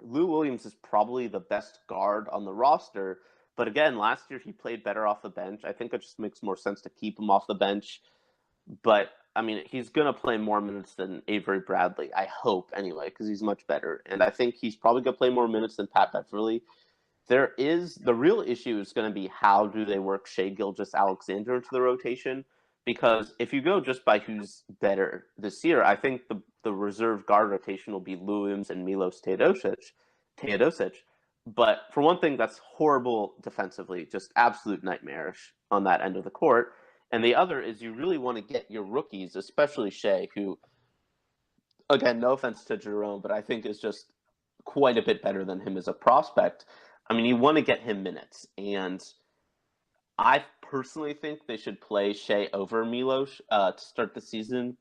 Lou Williams is probably the best guard on the roster, but again, last year he played better off the bench. I think it just makes more sense to keep him off the bench, but I mean, he's going to play more minutes than Avery Bradley, I hope, anyway, because he's much better. And I think he's probably going to play more minutes than Pat Beverly. The real issue is going to be how do they work Shai Gilgeous-Alexander into the rotation? Because if you go just by who's better this year, I think the reserve guard rotation will be Lou Williams and Milos Teodosic. But for one thing, that's horrible defensively, just absolute nightmarish on that end of the court. And the other is you really want to get your rookies, especially Shai, who, again, no offense to Jerome, but I think is just quite a bit better than him as a prospect. I mean, you want to get him minutes. And I personally think they should play Shai over Milos to start the season.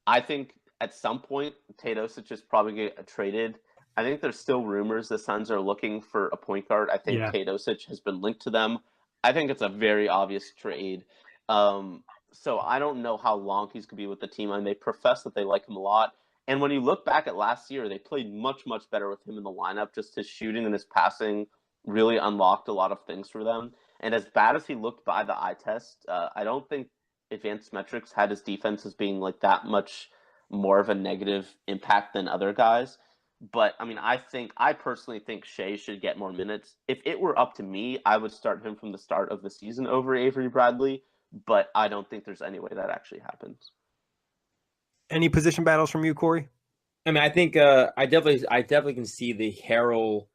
I think at some point, Teodosic is probably going to get traded. I think there's still rumors the Suns are looking for a point guard. I think Teodosic has been linked to them. I think it's a very obvious trade. So I don't know how long he's going to be with the team. And they profess that they like him a lot. And when you look back at last year, they played much, much better with him in the lineup. Just his shooting and his passing really unlocked a lot of things for them. And as bad as he looked by the eye test, I don't think advanced metrics had his defense as being like that much more of a negative impact than other guys. But I mean, I personally think Shai should get more minutes. If it were up to me, I would start him from the start of the season over Avery Bradley. But I don't think there's any way that actually happens. Any position battles from you, Kory? I mean, I think I definitely can see the Harrell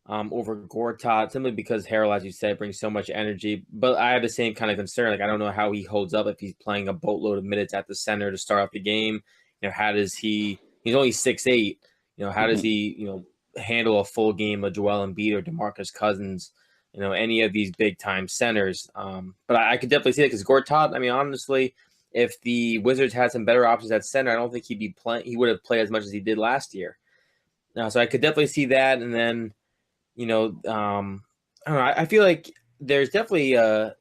over Gortat simply because Harrell, as you said, brings so much energy. But I have the same kind of concern. Like, I don't know how he holds up if he's playing a boatload of minutes at the center to start off the game. How does he's only 6'8". How does he, handle a full game of Joel Embiid or DeMarcus Cousins? Any of these big time centers. But I could definitely see that because Gortat, I mean, honestly, if the Wizards had some better options at center, I don't think he would have played as much as he did last year. So I could definitely see that. And then, I don't know. I feel like there's definitely an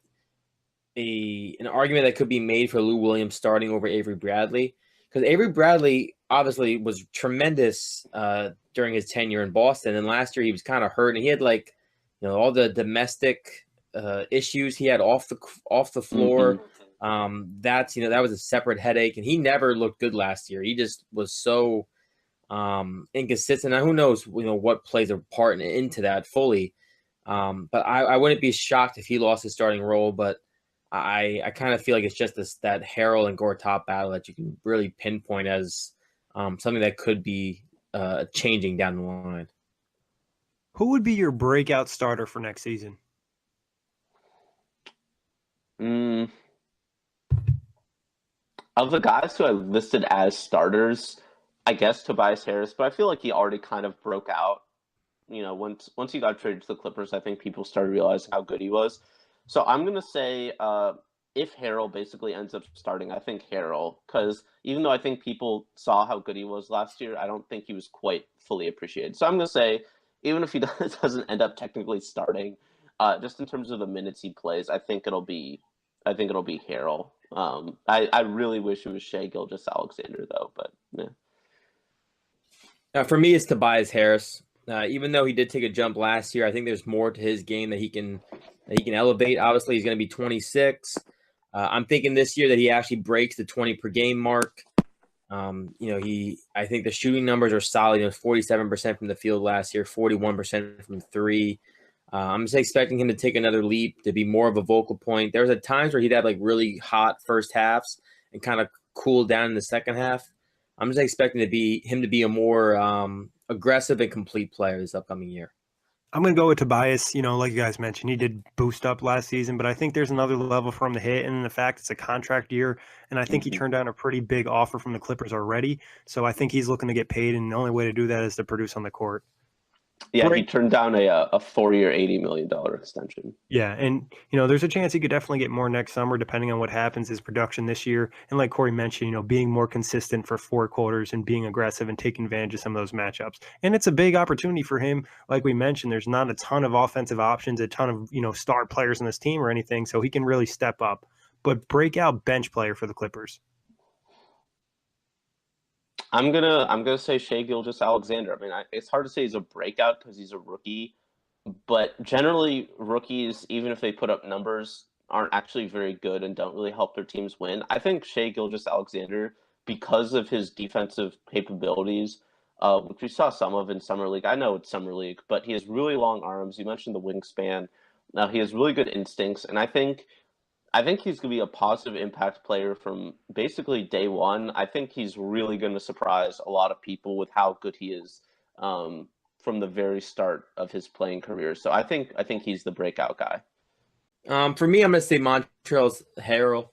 argument that could be made for Lou Williams starting over Avery Bradley, because Avery Bradley obviously was tremendous during his tenure in Boston, and last year he was kind of hurt, and he had like all the domestic issues he had off the floor. That was a separate headache, and he never looked good last year. He just was so inconsistent. Now, who knows what plays a part into that fully. But I wouldn't be shocked if he lost his starting role, but I kind of feel like it's just that Harrell and Gortat battle that you can really pinpoint as something that could be changing down the line. Who would be your breakout starter for next season? Of the guys who I listed as starters, I guess Tobias Harris, but I feel like he already kind of broke out. Once he got traded to the Clippers, I think people started realizing how good he was. So I'm going to say if Harrell basically ends up starting, I think Harrell, because even though I think people saw how good he was last year, I don't think he was quite fully appreciated. So I'm going to say, even if he doesn't end up technically starting, just in terms of the minutes he plays, I think it'll be Harrell. I really wish it was Shai Gilgeous-Alexander, though, but yeah. For me, it's Tobias Harris. Even though he did take a jump last year, I think there's more to his game that he can elevate. Obviously, he's going to be 26. I'm thinking this year that he actually breaks the 20 per game mark. I think the shooting numbers are solid. He was 47% from the field last year, 41% from three. I'm just expecting him to take another leap, to be more of a vocal point. There was at times where he'd have like really hot first halves and kind of cool down in the second half. I'm just expecting him to be a more aggressive and complete player this upcoming year. I'm going to go with Tobias. Like you guys mentioned, he did boost up last season, but I think there's another level for him to hit. And the fact it's a contract year, and I think he turned down a pretty big offer from the Clippers already. So I think he's looking to get paid, and the only way to do that is to produce on the court. Yeah, he turned down a 4-year, $80 million extension. Yeah, and there's a chance he could definitely get more next summer, depending on what happens his production this year. And like Kory mentioned, being more consistent for 4 quarters and being aggressive and taking advantage of some of those matchups. And it's a big opportunity for him. Like we mentioned, there's not a ton of offensive options, a ton of star players on this team or anything, so he can really step up. But breakout bench player for the Clippers. I'm gonna say Shai Gilgeous-Alexander. I mean, it's hard to say he's a breakout because he's a rookie, but generally rookies, even if they put up numbers, aren't actually very good and don't really help their teams win. I think Shai Gilgeous-Alexander, because of his defensive capabilities, which we saw some of in Summer League. I know it's Summer League, but he has really long arms. You mentioned the wingspan. Now he has really good instincts, and I think he's going to be a positive impact player from basically day one. I think he's really going to surprise a lot of people with how good he is from the very start of his playing career. So I think he's the breakout guy. For me, I'm going to say Montrezl Harrell.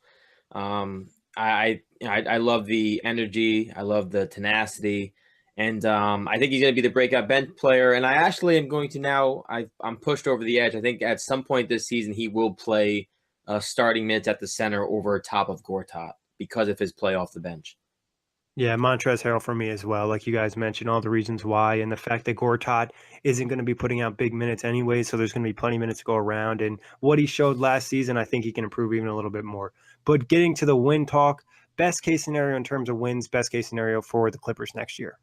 I love the energy. I love the tenacity. And I think he's going to be the breakout bench player. And I actually am going to now, I'm pushed over the edge. I think at some point this season, he will play starting minutes at the center over top of Gortat because of his play off the bench. Yeah, Montrezl Harrell for me as well. Like you guys mentioned, all the reasons why, and the fact that Gortat isn't going to be putting out big minutes anyway, so there's going to be plenty of minutes to go around. And what he showed last season, I think he can improve even a little bit more. But getting to the win talk, best case scenario in terms of wins, best case scenario for the Clippers next year.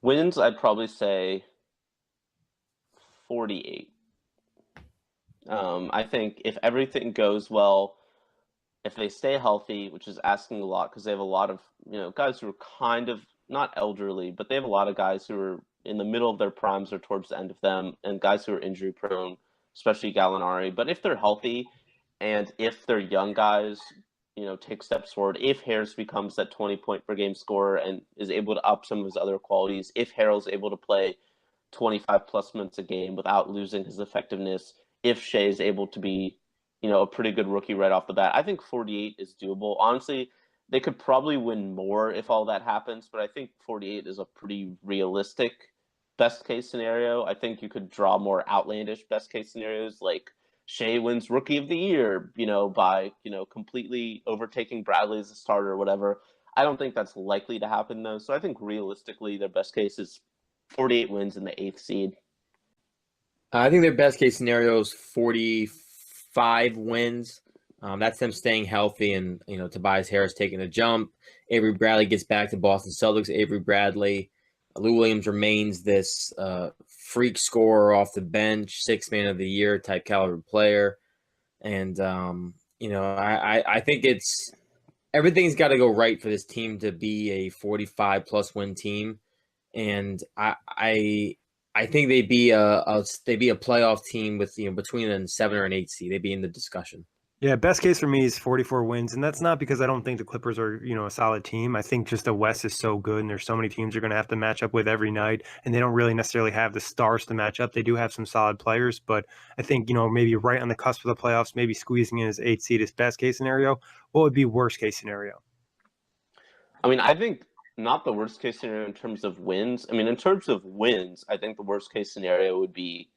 Wins, I'd probably say 48. I think if everything goes well, if they stay healthy, which is asking a lot because they have a lot of guys who are kind of not elderly, but they have a lot of guys who are in the middle of their primes or towards the end of them, and guys who are injury prone, especially Gallinari. But if they're healthy, and if they're young guys, take steps forward. If Harris becomes that 20-point per game scorer and is able to up some of his other qualities, if Harrell's able to play 25 plus minutes a game without losing his effectiveness, if Shai is able to be a pretty good rookie right off the bat, I think 48 is doable. Honestly, they could probably win more if all that happens, but I think 48 is a pretty realistic best case scenario. I think you could draw more outlandish best case scenarios, like Shai wins Rookie of the Year, by completely overtaking Bradley as a starter or whatever. I don't think that's likely to happen though. So I think realistically, their best case is 48 wins in the 8th seed. I think their best case scenario is 45 wins. That's them staying healthy, and Tobias Harris taking a jump. Avery Bradley gets back to Boston Celtics. Avery Bradley, Lou Williams remains this freak scorer off the bench, 6th man of the year type caliber player, and I think everything's got to go right for this team to be a 45 plus win team, and I think they'd be a playoff team with between a 7 or an 8 seed. They'd be in the discussion. Yeah, best case for me is 44 wins, and that's not because I don't think the Clippers are, a solid team. I think just the West is so good, and there's so many teams they're going to have to match up with every night, and they don't really necessarily have the stars to match up. They do have some solid players, but I think, maybe right on the cusp of the playoffs, maybe squeezing in as 8 seed is best case scenario. What would be worst case scenario? I mean, I think not the worst case scenario in terms of wins. I mean, in terms of wins, I think the worst case scenario would be,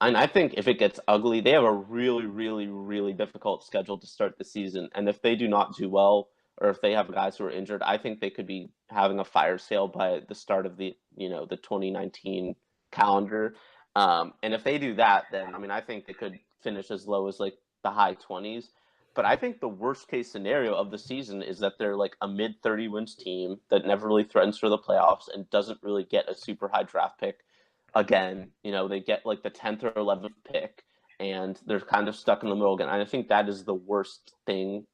and I think if it gets ugly, they have a really, really, really difficult schedule to start the season. And if they do not do well, or if they have guys who are injured, I think they could be having a fire sale by the start of the 2019 calendar. And if they do that, then, I mean, I think they could finish as low as like the high 20s. But I think the worst case scenario of the season is that they're like a mid 30 wins team that never really threatens for the playoffs and doesn't really get a super high draft pick. Again, they get like the 10th or 11th pick and they're kind of stuck in the middle again. And I think that is the worst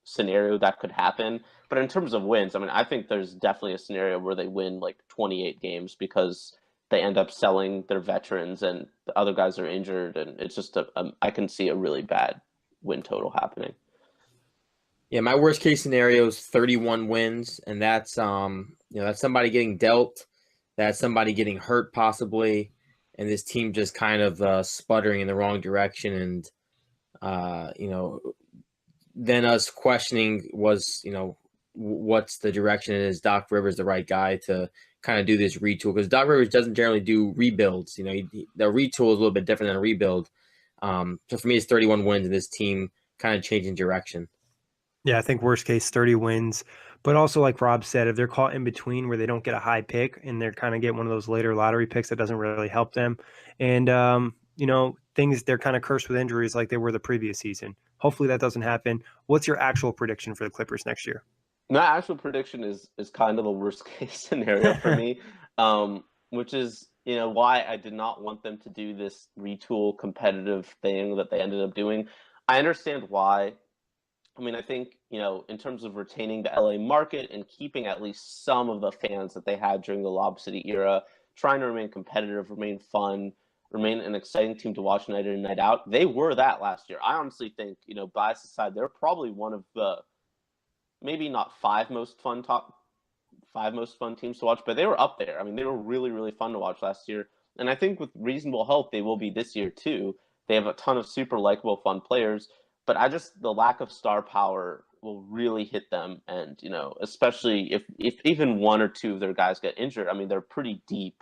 scenario that could happen. But in terms of wins, I mean, I think there's definitely a scenario where they win like 28 games because they end up selling their veterans and the other guys are injured. And it's just I can see a really bad win total happening. Yeah, my worst case scenario is 31 wins, and that's that's somebody getting dealt, that's somebody getting hurt possibly, and this team just kind of sputtering in the wrong direction, and then us questioning what's the direction, and is Doc Rivers the right guy to kind of do this retool? Because Doc Rivers doesn't generally do rebuilds. The retool is a little bit different than a rebuild. So for me, it's 31 wins, and this team kind of changing direction. Yeah, I think worst case 30 wins. But also, like Rob said, if they're caught in between where they don't get a high pick and they're kind of get one of those later lottery picks, that doesn't really help them. And, they're kind of cursed with injuries like they were the previous season. Hopefully that doesn't happen. What's your actual prediction for the Clippers next year? My actual prediction is kind of the worst case scenario for me, which is, why I did not want them to do this retool competitive thing that they ended up doing. I understand why. I mean, I think, in terms of retaining the LA market and keeping at least some of the fans that they had during the Lob City era, trying to remain competitive, remain fun, remain an exciting team to watch night in and night out. They were that last year. I honestly think, bias aside, they're probably one of the maybe not five most fun teams to watch, but they were up there. I mean, they were really, really fun to watch last year. And I think with reasonable help, they will be this year too. They have a ton of super likable, fun players. But the lack of star power will really hit them. And, especially if even one or two of their guys get injured, I mean, they're pretty deep.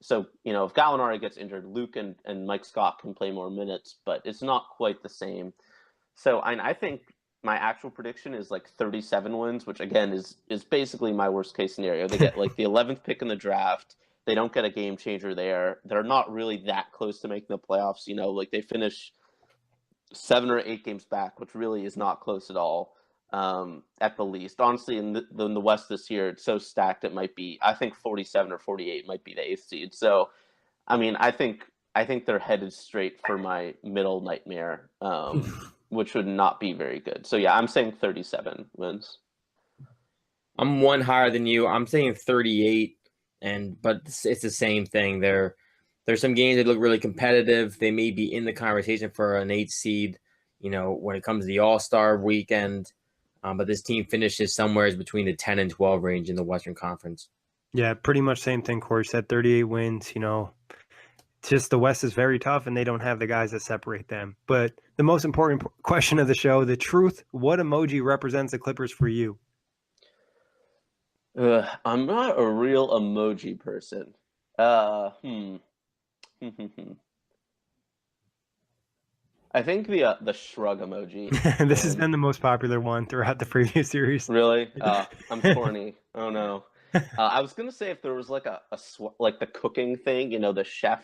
So, if Gallinari gets injured, Luke and Mike Scott can play more minutes, but it's not quite the same. So I think my actual prediction is like 37 wins, which again is basically my worst case scenario. They get like the 11th pick in the draft. They don't get a game changer there. They're not really that close to making the playoffs. Like they finish 7 or 8 games back, which really is not close at all, at the least. Honestly, in the West this year, it's so stacked it might be, I think 47 or 48 might be the 8th seed. So, I mean, I think they're headed straight for my middle nightmare, which would not be very good. So, yeah, I'm saying 37 wins. I'm one higher than you. I'm saying 38, but it's the same thing. There's some games that look really competitive. They may be in the conversation for an 8 seed, when it comes to the All-Star weekend. But this team finishes somewhere between the 10 and 12 range in the Western Conference. Yeah, pretty much same thing Kory said, 38 wins. Just the West is very tough and they don't have the guys that separate them. But the most important question of the show, the truth, what emoji represents the Clippers for you? I'm not a real emoji person. I think the shrug emoji. This has been the most popular one throughout the previous series. Really? I'm corny. Oh no. I was gonna say if there was like like the cooking thing, the chef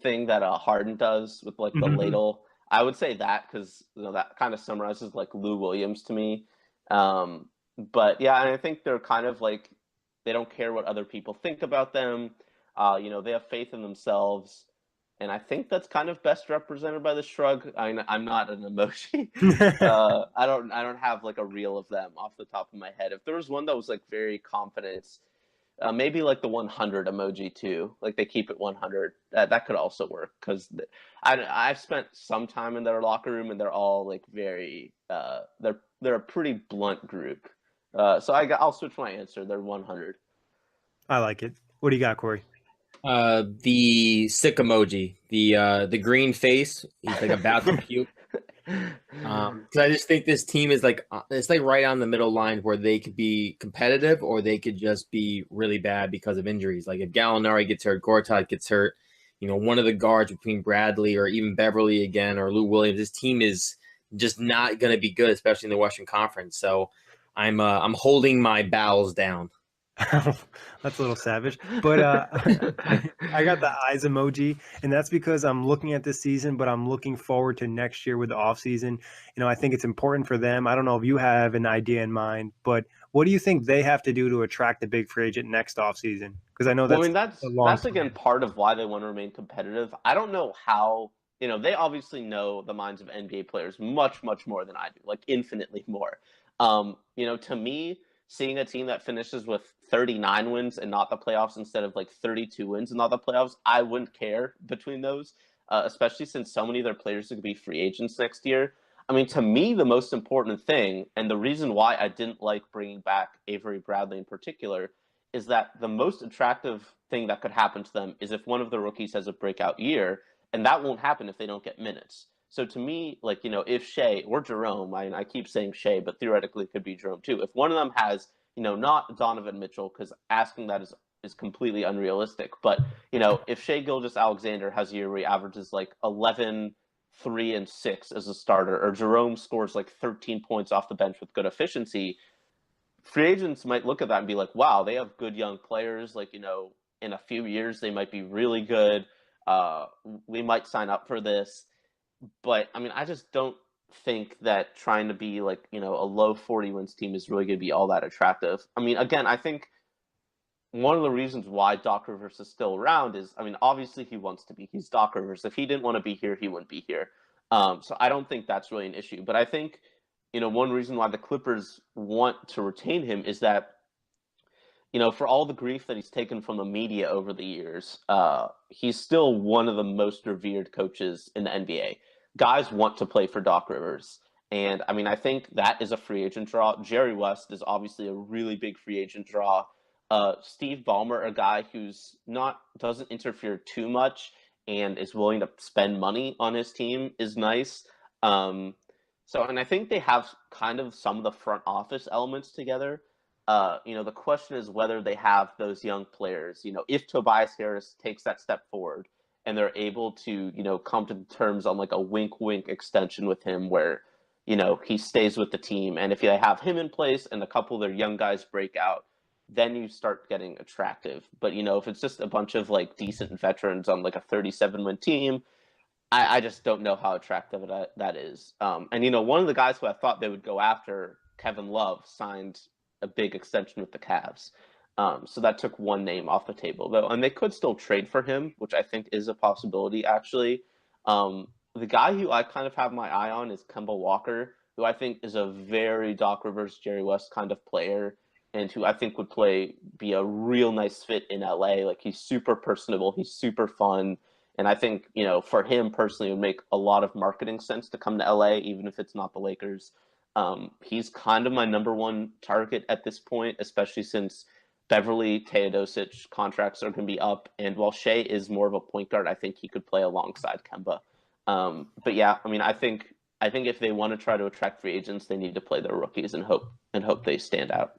thing that Harden does with like the ladle. I would say that because that kind of summarizes like Lou Williams to me. But yeah, and I think they're kind of like they don't care what other people think about them. They have faith in themselves, and I think that's kind of best represented by the shrug. I'm not an emoji. I don't have like a reel of them off the top of my head. If there was one that was like very confident, maybe like the 100 emoji too. Like they keep it 100. That could also work because I've spent some time in their locker room and they're all like very they're a pretty blunt group. So I'll switch my answer. They're 100. I like it. What do you got, Kory? The sick emoji, the green face. He's like about to puke. Because I just think this team is like it's like right on the middle line where they could be competitive or they could just be really bad because of injuries. Like if Gallinari gets hurt, Gortat gets hurt, one of the guards between Bradley or even Beverly again or Lou Williams, this team is just not going to be good, especially in the Western Conference. So I'm holding my bowels down. That's a little savage, but I got the eyes emoji, and that's because I'm looking at this season, but I'm looking forward to next year with the off season. I think it's important for them. I don't know if you have an idea in mind, but what do you think they have to do to attract a big free agent next off season? Because I know that's again part of why they want to remain competitive. I don't know how. They obviously know the minds of NBA players much, much more than I do, like infinitely more. To me, seeing a team that finishes with 39 wins and not the playoffs instead of like 32 wins and not the playoffs, I wouldn't care between those, especially since so many of their players are going to be free agents next year. I mean, to me, the most important thing, and the reason why I didn't like bringing back Avery Bradley in particular, is that the most attractive thing that could happen to them is if one of the rookies has a breakout year, and that won't happen if they don't get minutes. So to me, like, if Shea or Jerome, I keep saying Shea, but theoretically it could be Jerome too. If one of them has, not Donovan Mitchell, because asking that is completely unrealistic. But, if Shea Gilgeous-Alexander has a year where he averages like 11, 3, and 6 as a starter, or Jerome scores like 13 points off the bench with good efficiency, free agents might look at that and be like, wow, they have good young players. Like, in a few years, they might be really good. We might sign up for this. But I mean, I just don't think that trying to be like, a low 40 wins team is really going to be all that attractive. I mean, again, I think one of the reasons why Doc Rivers is still around is, I mean, obviously he wants to be. He's Doc Rivers. If he didn't want to be here, he wouldn't be here. So I don't think that's really an issue. But I think, one reason why the Clippers want to retain him is that, for all the grief that he's taken from the media over the years, he's still one of the most revered coaches in the NBA. Guys want to play for Doc Rivers. And I mean, I think that is a free agent draw. Jerry West is obviously a really big free agent draw. Steve Ballmer, a guy who's doesn't interfere too much and is willing to spend money on his team, is nice. And I think they have kind of some of the front office elements together. The question is whether they have those young players. If Tobias Harris takes that step forward and they're able to, come to terms on like a wink extension with him where, he stays with the team. And if they have him in place and a couple of their young guys break out, then you start getting attractive. But, if it's just a bunch of like decent veterans on like a 37-win team, I just don't know how attractive that is. And, one of the guys who I thought they would go after, Kevin Love, signed a big extension with the Cavs. So that took one name off the table, though. And they could still trade for him, which I think is a possibility, actually. The guy who I kind of have my eye on is Kemba Walker, who I think is a very Doc Rivers, Jerry West kind of player, and who I think would be a real nice fit in LA. Like, he's super personable. He's super fun. And I think, for him personally, it would make a lot of marketing sense to come to LA, even if it's not the Lakers. He's kind of my number one target at this point, especially since Beverly, Teodosic contracts are going to be up. And while Shea is more of a point guard, I think he could play alongside Kemba. But yeah, I mean, I think if they want to try to attract free agents, they need to play their rookies and hope they stand out.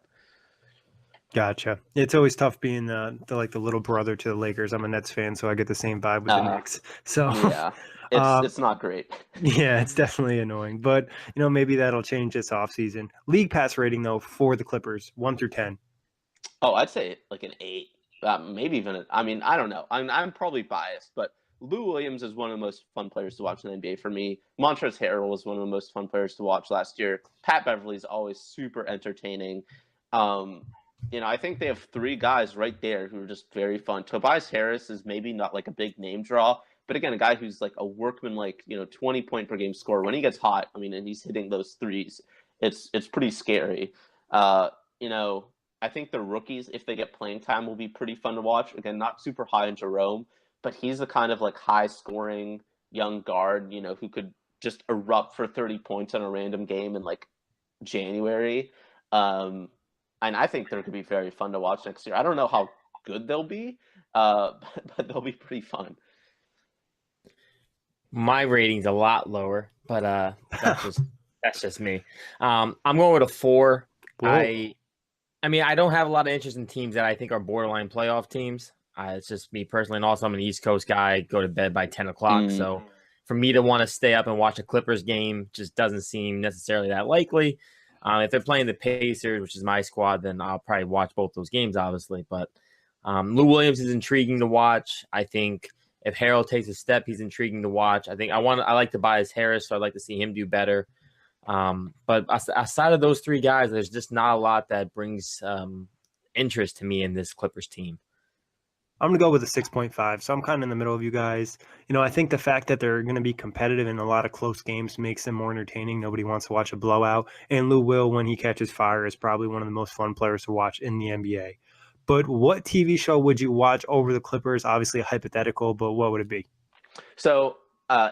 Gotcha. It's always tough being the little brother to the Lakers. I'm a Nets fan, so I get the same vibe with the Knicks. So yeah, it's not great. Yeah, it's definitely annoying, but maybe that'll change this offseason. League pass rating though for the Clippers, 1 through 10. Oh, I'd say like an 8, maybe even. I mean, I don't know. I'm probably biased, but Lou Williams is one of the most fun players to watch in the NBA for me. Montrezl Harrell was one of the most fun players to watch last year. Pat Beverly's always super entertaining. I think they have three guys right there who are just very fun. Tobias Harris is maybe not like a big name draw, but again, a guy who's like a workman, 20-point per game scorer. When he gets hot, and he's hitting those threes, it's pretty scary. I think the rookies, if they get playing time, will be pretty fun to watch. Again, not super high in Jerome, but he's the kind of like high scoring young guard, who could just erupt for 30 points on a random game in like January. And I think they're going to be very fun to watch next year. I don't know how good they'll be, but they'll be pretty fun. My rating's a lot lower, but that's just me. I'm going with a 4. Whoa. I don't have a lot of interest in teams that I think are borderline playoff teams. It's just me personally, and also I'm an East Coast guy. Go to bed by 10 o'clock, so for me to want to stay up and watch a Clippers game just doesn't seem necessarily that likely. If they're playing the Pacers, which is my squad, then I'll probably watch both those games, obviously. But Lou Williams is intriguing to watch. I think if Harrell takes a step, he's intriguing to watch. I like Tobias Harris, so I'd like to see him do better. But aside of those three guys, there's just not a lot that brings interest to me in this Clippers team. I'm going to go with a 6.5. So I'm kind of in the middle of you guys. I think the fact that they're going to be competitive in a lot of close games makes them more entertaining. Nobody wants to watch a blowout. And Lou Will, when he catches fire, is probably one of the most fun players to watch in the NBA. But what TV show would you watch over the Clippers? Obviously a hypothetical, but what would it be? So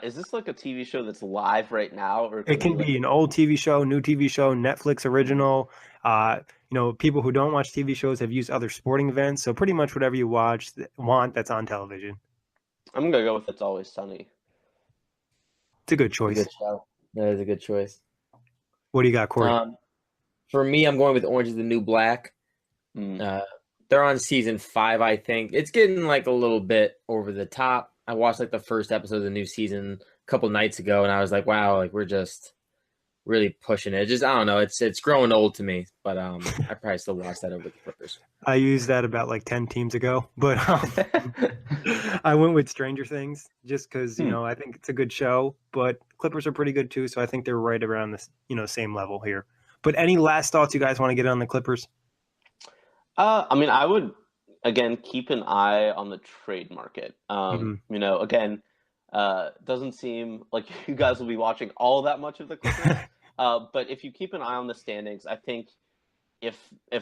is this like a TV show that's live right now? Or it can be an old TV show, new TV show, Netflix original. People who don't watch TV shows have used other sporting events. So pretty much whatever you want that's on television. I'm going to go with It's Always Sunny. It's a good choice. Good show. That is a good choice. What do you got, Kory? For me, I'm going with Orange is the New Black. They're on season 5, I think. It's getting like a little bit over the top. I watched like the first episode of the new season a couple nights ago, and I was like, wow, like we're just really pushing it. Just, I don't know. It's growing old to me, but I probably still watch that over the Clippers. I used that about like 10 teams ago, but I went with Stranger Things just because, I think it's a good show, but Clippers are pretty good too. So I think they're right around this, same level here. But any last thoughts you guys want to get on the Clippers? I would, again, keep an eye on the trade market. Again, doesn't seem like you guys will be watching all that much of the Clippers. But if you keep an eye on the standings, I think if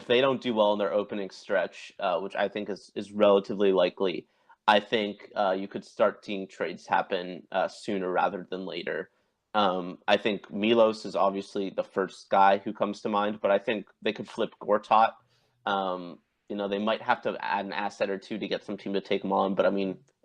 they don't do well in their opening stretch, which I think is relatively likely, I think you could start seeing trades happen sooner rather than later. I think Milos is obviously the first guy who comes to mind, but I think they could flip Gortat. They might have to add an asset or two to get some team to take him on. But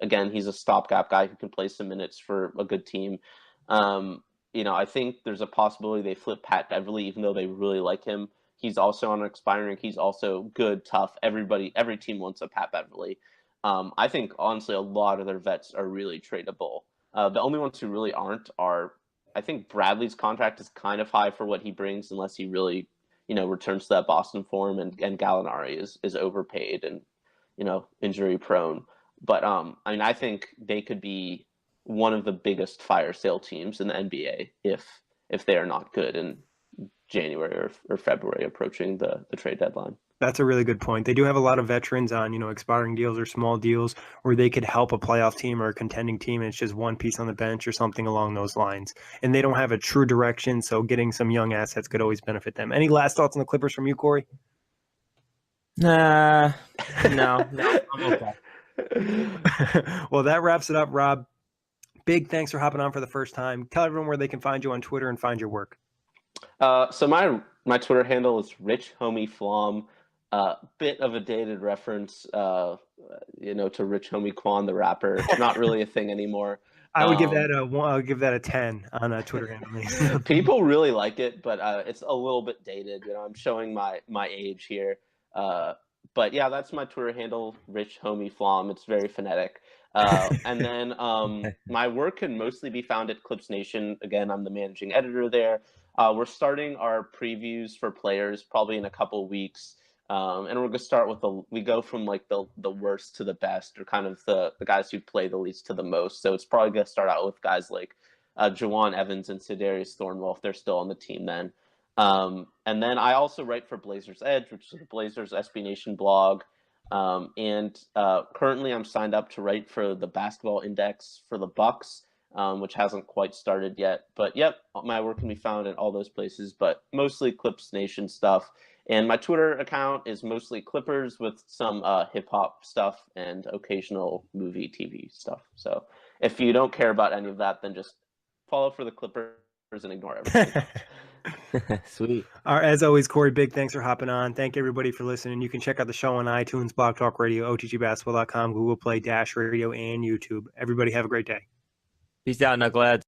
again, he's a stopgap guy who can play some minutes for a good team. I think there's a possibility they flip Pat Beverly, even though they really like him. He's also on expiring. He's also good, tough. Every team wants a Pat Beverly. I think, honestly, a lot of their vets are really tradable. The only ones who really aren't are, I think Bradley's contract is kind of high for what he brings, unless he really returns to that Boston form, and Gallinari is overpaid and, injury prone. But, I think they could be one of the biggest fire sale teams in the NBA if they are not good in January or February approaching the trade deadline. That's a really good point. They do have a lot of veterans on, expiring deals or small deals where they could help a playoff team or a contending team, and it's just one piece on the bench or something along those lines. And they don't have a true direction, so getting some young assets could always benefit them. Any last thoughts on the Clippers from you, Kory? No, I'm okay. Well, that wraps it up, Rob. Big thanks for hopping on for the first time. Tell everyone where they can find you on Twitter and find your work. So my Twitter handle is RichHomieFlom. Bit of a dated reference, to Rich Homie Quan, the rapper. It's not really a thing anymore. I would give that a 10 on a Twitter handle. People really like it, but it's a little bit dated. I'm showing my age here. But yeah, that's my Twitter handle, Rich Homie Flom. It's very phonetic. And then my work can mostly be found at Clips Nation. Again, I'm the managing editor there. We're starting our previews for players probably in a couple of weeks. And we're gonna start with we go from like the worst to the best, or kind of the guys who play the least to the most. So it's probably gonna start out with guys like Jawan Evans and Sedarius Thornwell if they're still on the team then. And then I also write for Blazers Edge, which is the Blazers SB Nation blog. And currently I'm signed up to write for the Basketball Index for the Bucks, which hasn't quite started yet. But yep, my work can be found in all those places, but mostly Clips Nation stuff. And my Twitter account is mostly Clippers with some hip hop stuff and occasional movie TV stuff. So if you don't care about any of that, then just follow for the Clippers and ignore everything. Sweet. All right, as always, Kory, big thanks for hopping on. Thank everybody for listening. You can check out the show on iTunes, Blog Talk Radio, OTGBasketball.com, Google Play, Dash Radio, and YouTube. Everybody have a great day. Peace out, Knuckleheads.